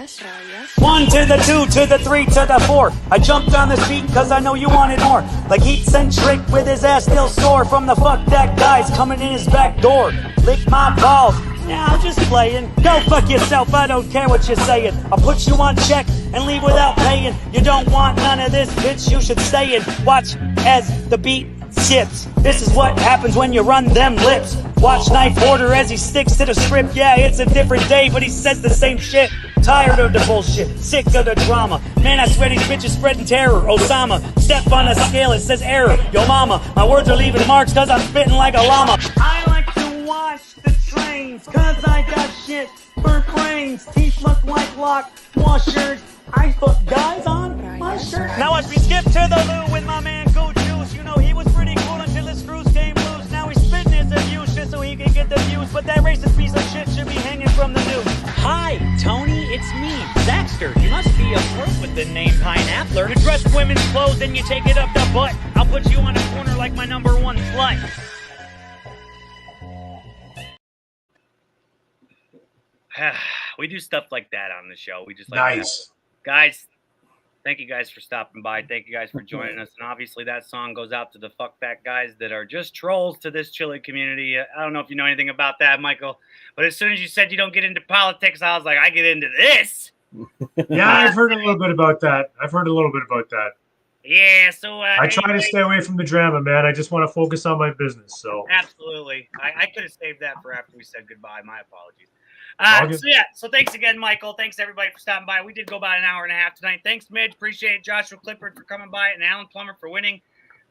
S6: 1 to the 2 to the 3 to the 4. I jumped on the seat cause I know you wanted more. Like Heat Centric with his ass still sore from the fuck that guy's coming in his back door. Lick my balls. Yeah, I'm just playing. Go fuck yourself, I don't care what you're saying. I'll put you on check and leave without paying. You don't want none of this, bitch, you should stay and watch as the beat skips. This is what happens when you run them lips. Watch Knife Order as he sticks to the script. Yeah, it's a different day, but he says the same shit. Tired of the bullshit, sick of the drama. Man, I swear these bitches spreading terror. Osama, step on a scale, it says error. Yo mama, my words are leaving marks cause I'm spitting like a llama. I like to watch the trains cause I got shit for brains. Teeth look like lock washers. I put guys on my shirt. Now watch me skip to the loo with my man Go Juice. You know he was pretty cool until his screws came loose. Now he's spitting his abuse just so he can get the views. But that racist piece of shit should be hanging from the news. Hi, Tony, it's me, Zaxter. You must be a flirt with the name Pineappler. You dress women's clothes and you take it up the butt. I'll put you on a corner like my #1 slut. We do stuff like that on the show. We just like
S3: Nice.
S1: guys, thank you guys for stopping by. Thank you guys for joining us. And obviously that song goes out to the fuck fat guys that are just trolls to this chili community. I don't know if you know anything about that, Michael, but as soon as you said you don't get into politics, I was like, I get into this.
S3: Yeah, I've heard a little bit about that.
S1: Yeah, so
S3: I try to stay away from the drama, man. I just want to focus on my business. So
S1: absolutely. I could have saved that for after we said goodbye. My apologies.
S3: All good.
S1: So thanks again, Michael. Thanks everybody for stopping by. We did go about an hour and a half tonight. Thanks, Midge. Appreciate it. Joshua Clifford for coming by and Alan Plummer for winning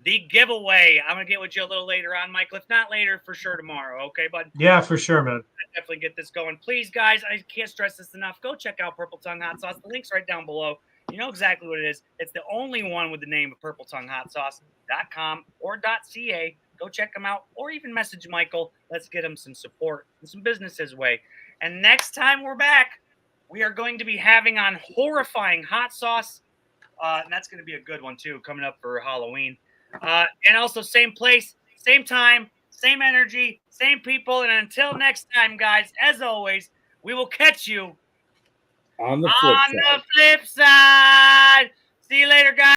S1: the giveaway. I'm going to get with you a little later on, Michael. If not later, for sure tomorrow. Okay, bud?
S3: yeah, for sure, man.
S1: Definitely get this going. Please, guys, I can't stress this enough. Go check out Purple Tongue Hot Sauce. The link's right down below. You know exactly what it is. It's the only one with the name of Purple Tongue Hot Sauce.com or .ca. Go check them out or even message Michael. Let's get him some support and some business his way. And next time we're back, we are going to be having on Horrifying Hot Sauce. And that's going to be a good one, too, coming up for Halloween. And also same place, same time, same energy, same people. And until next time, guys, as always, we will catch you
S4: On the
S1: flip side. See you later, guys.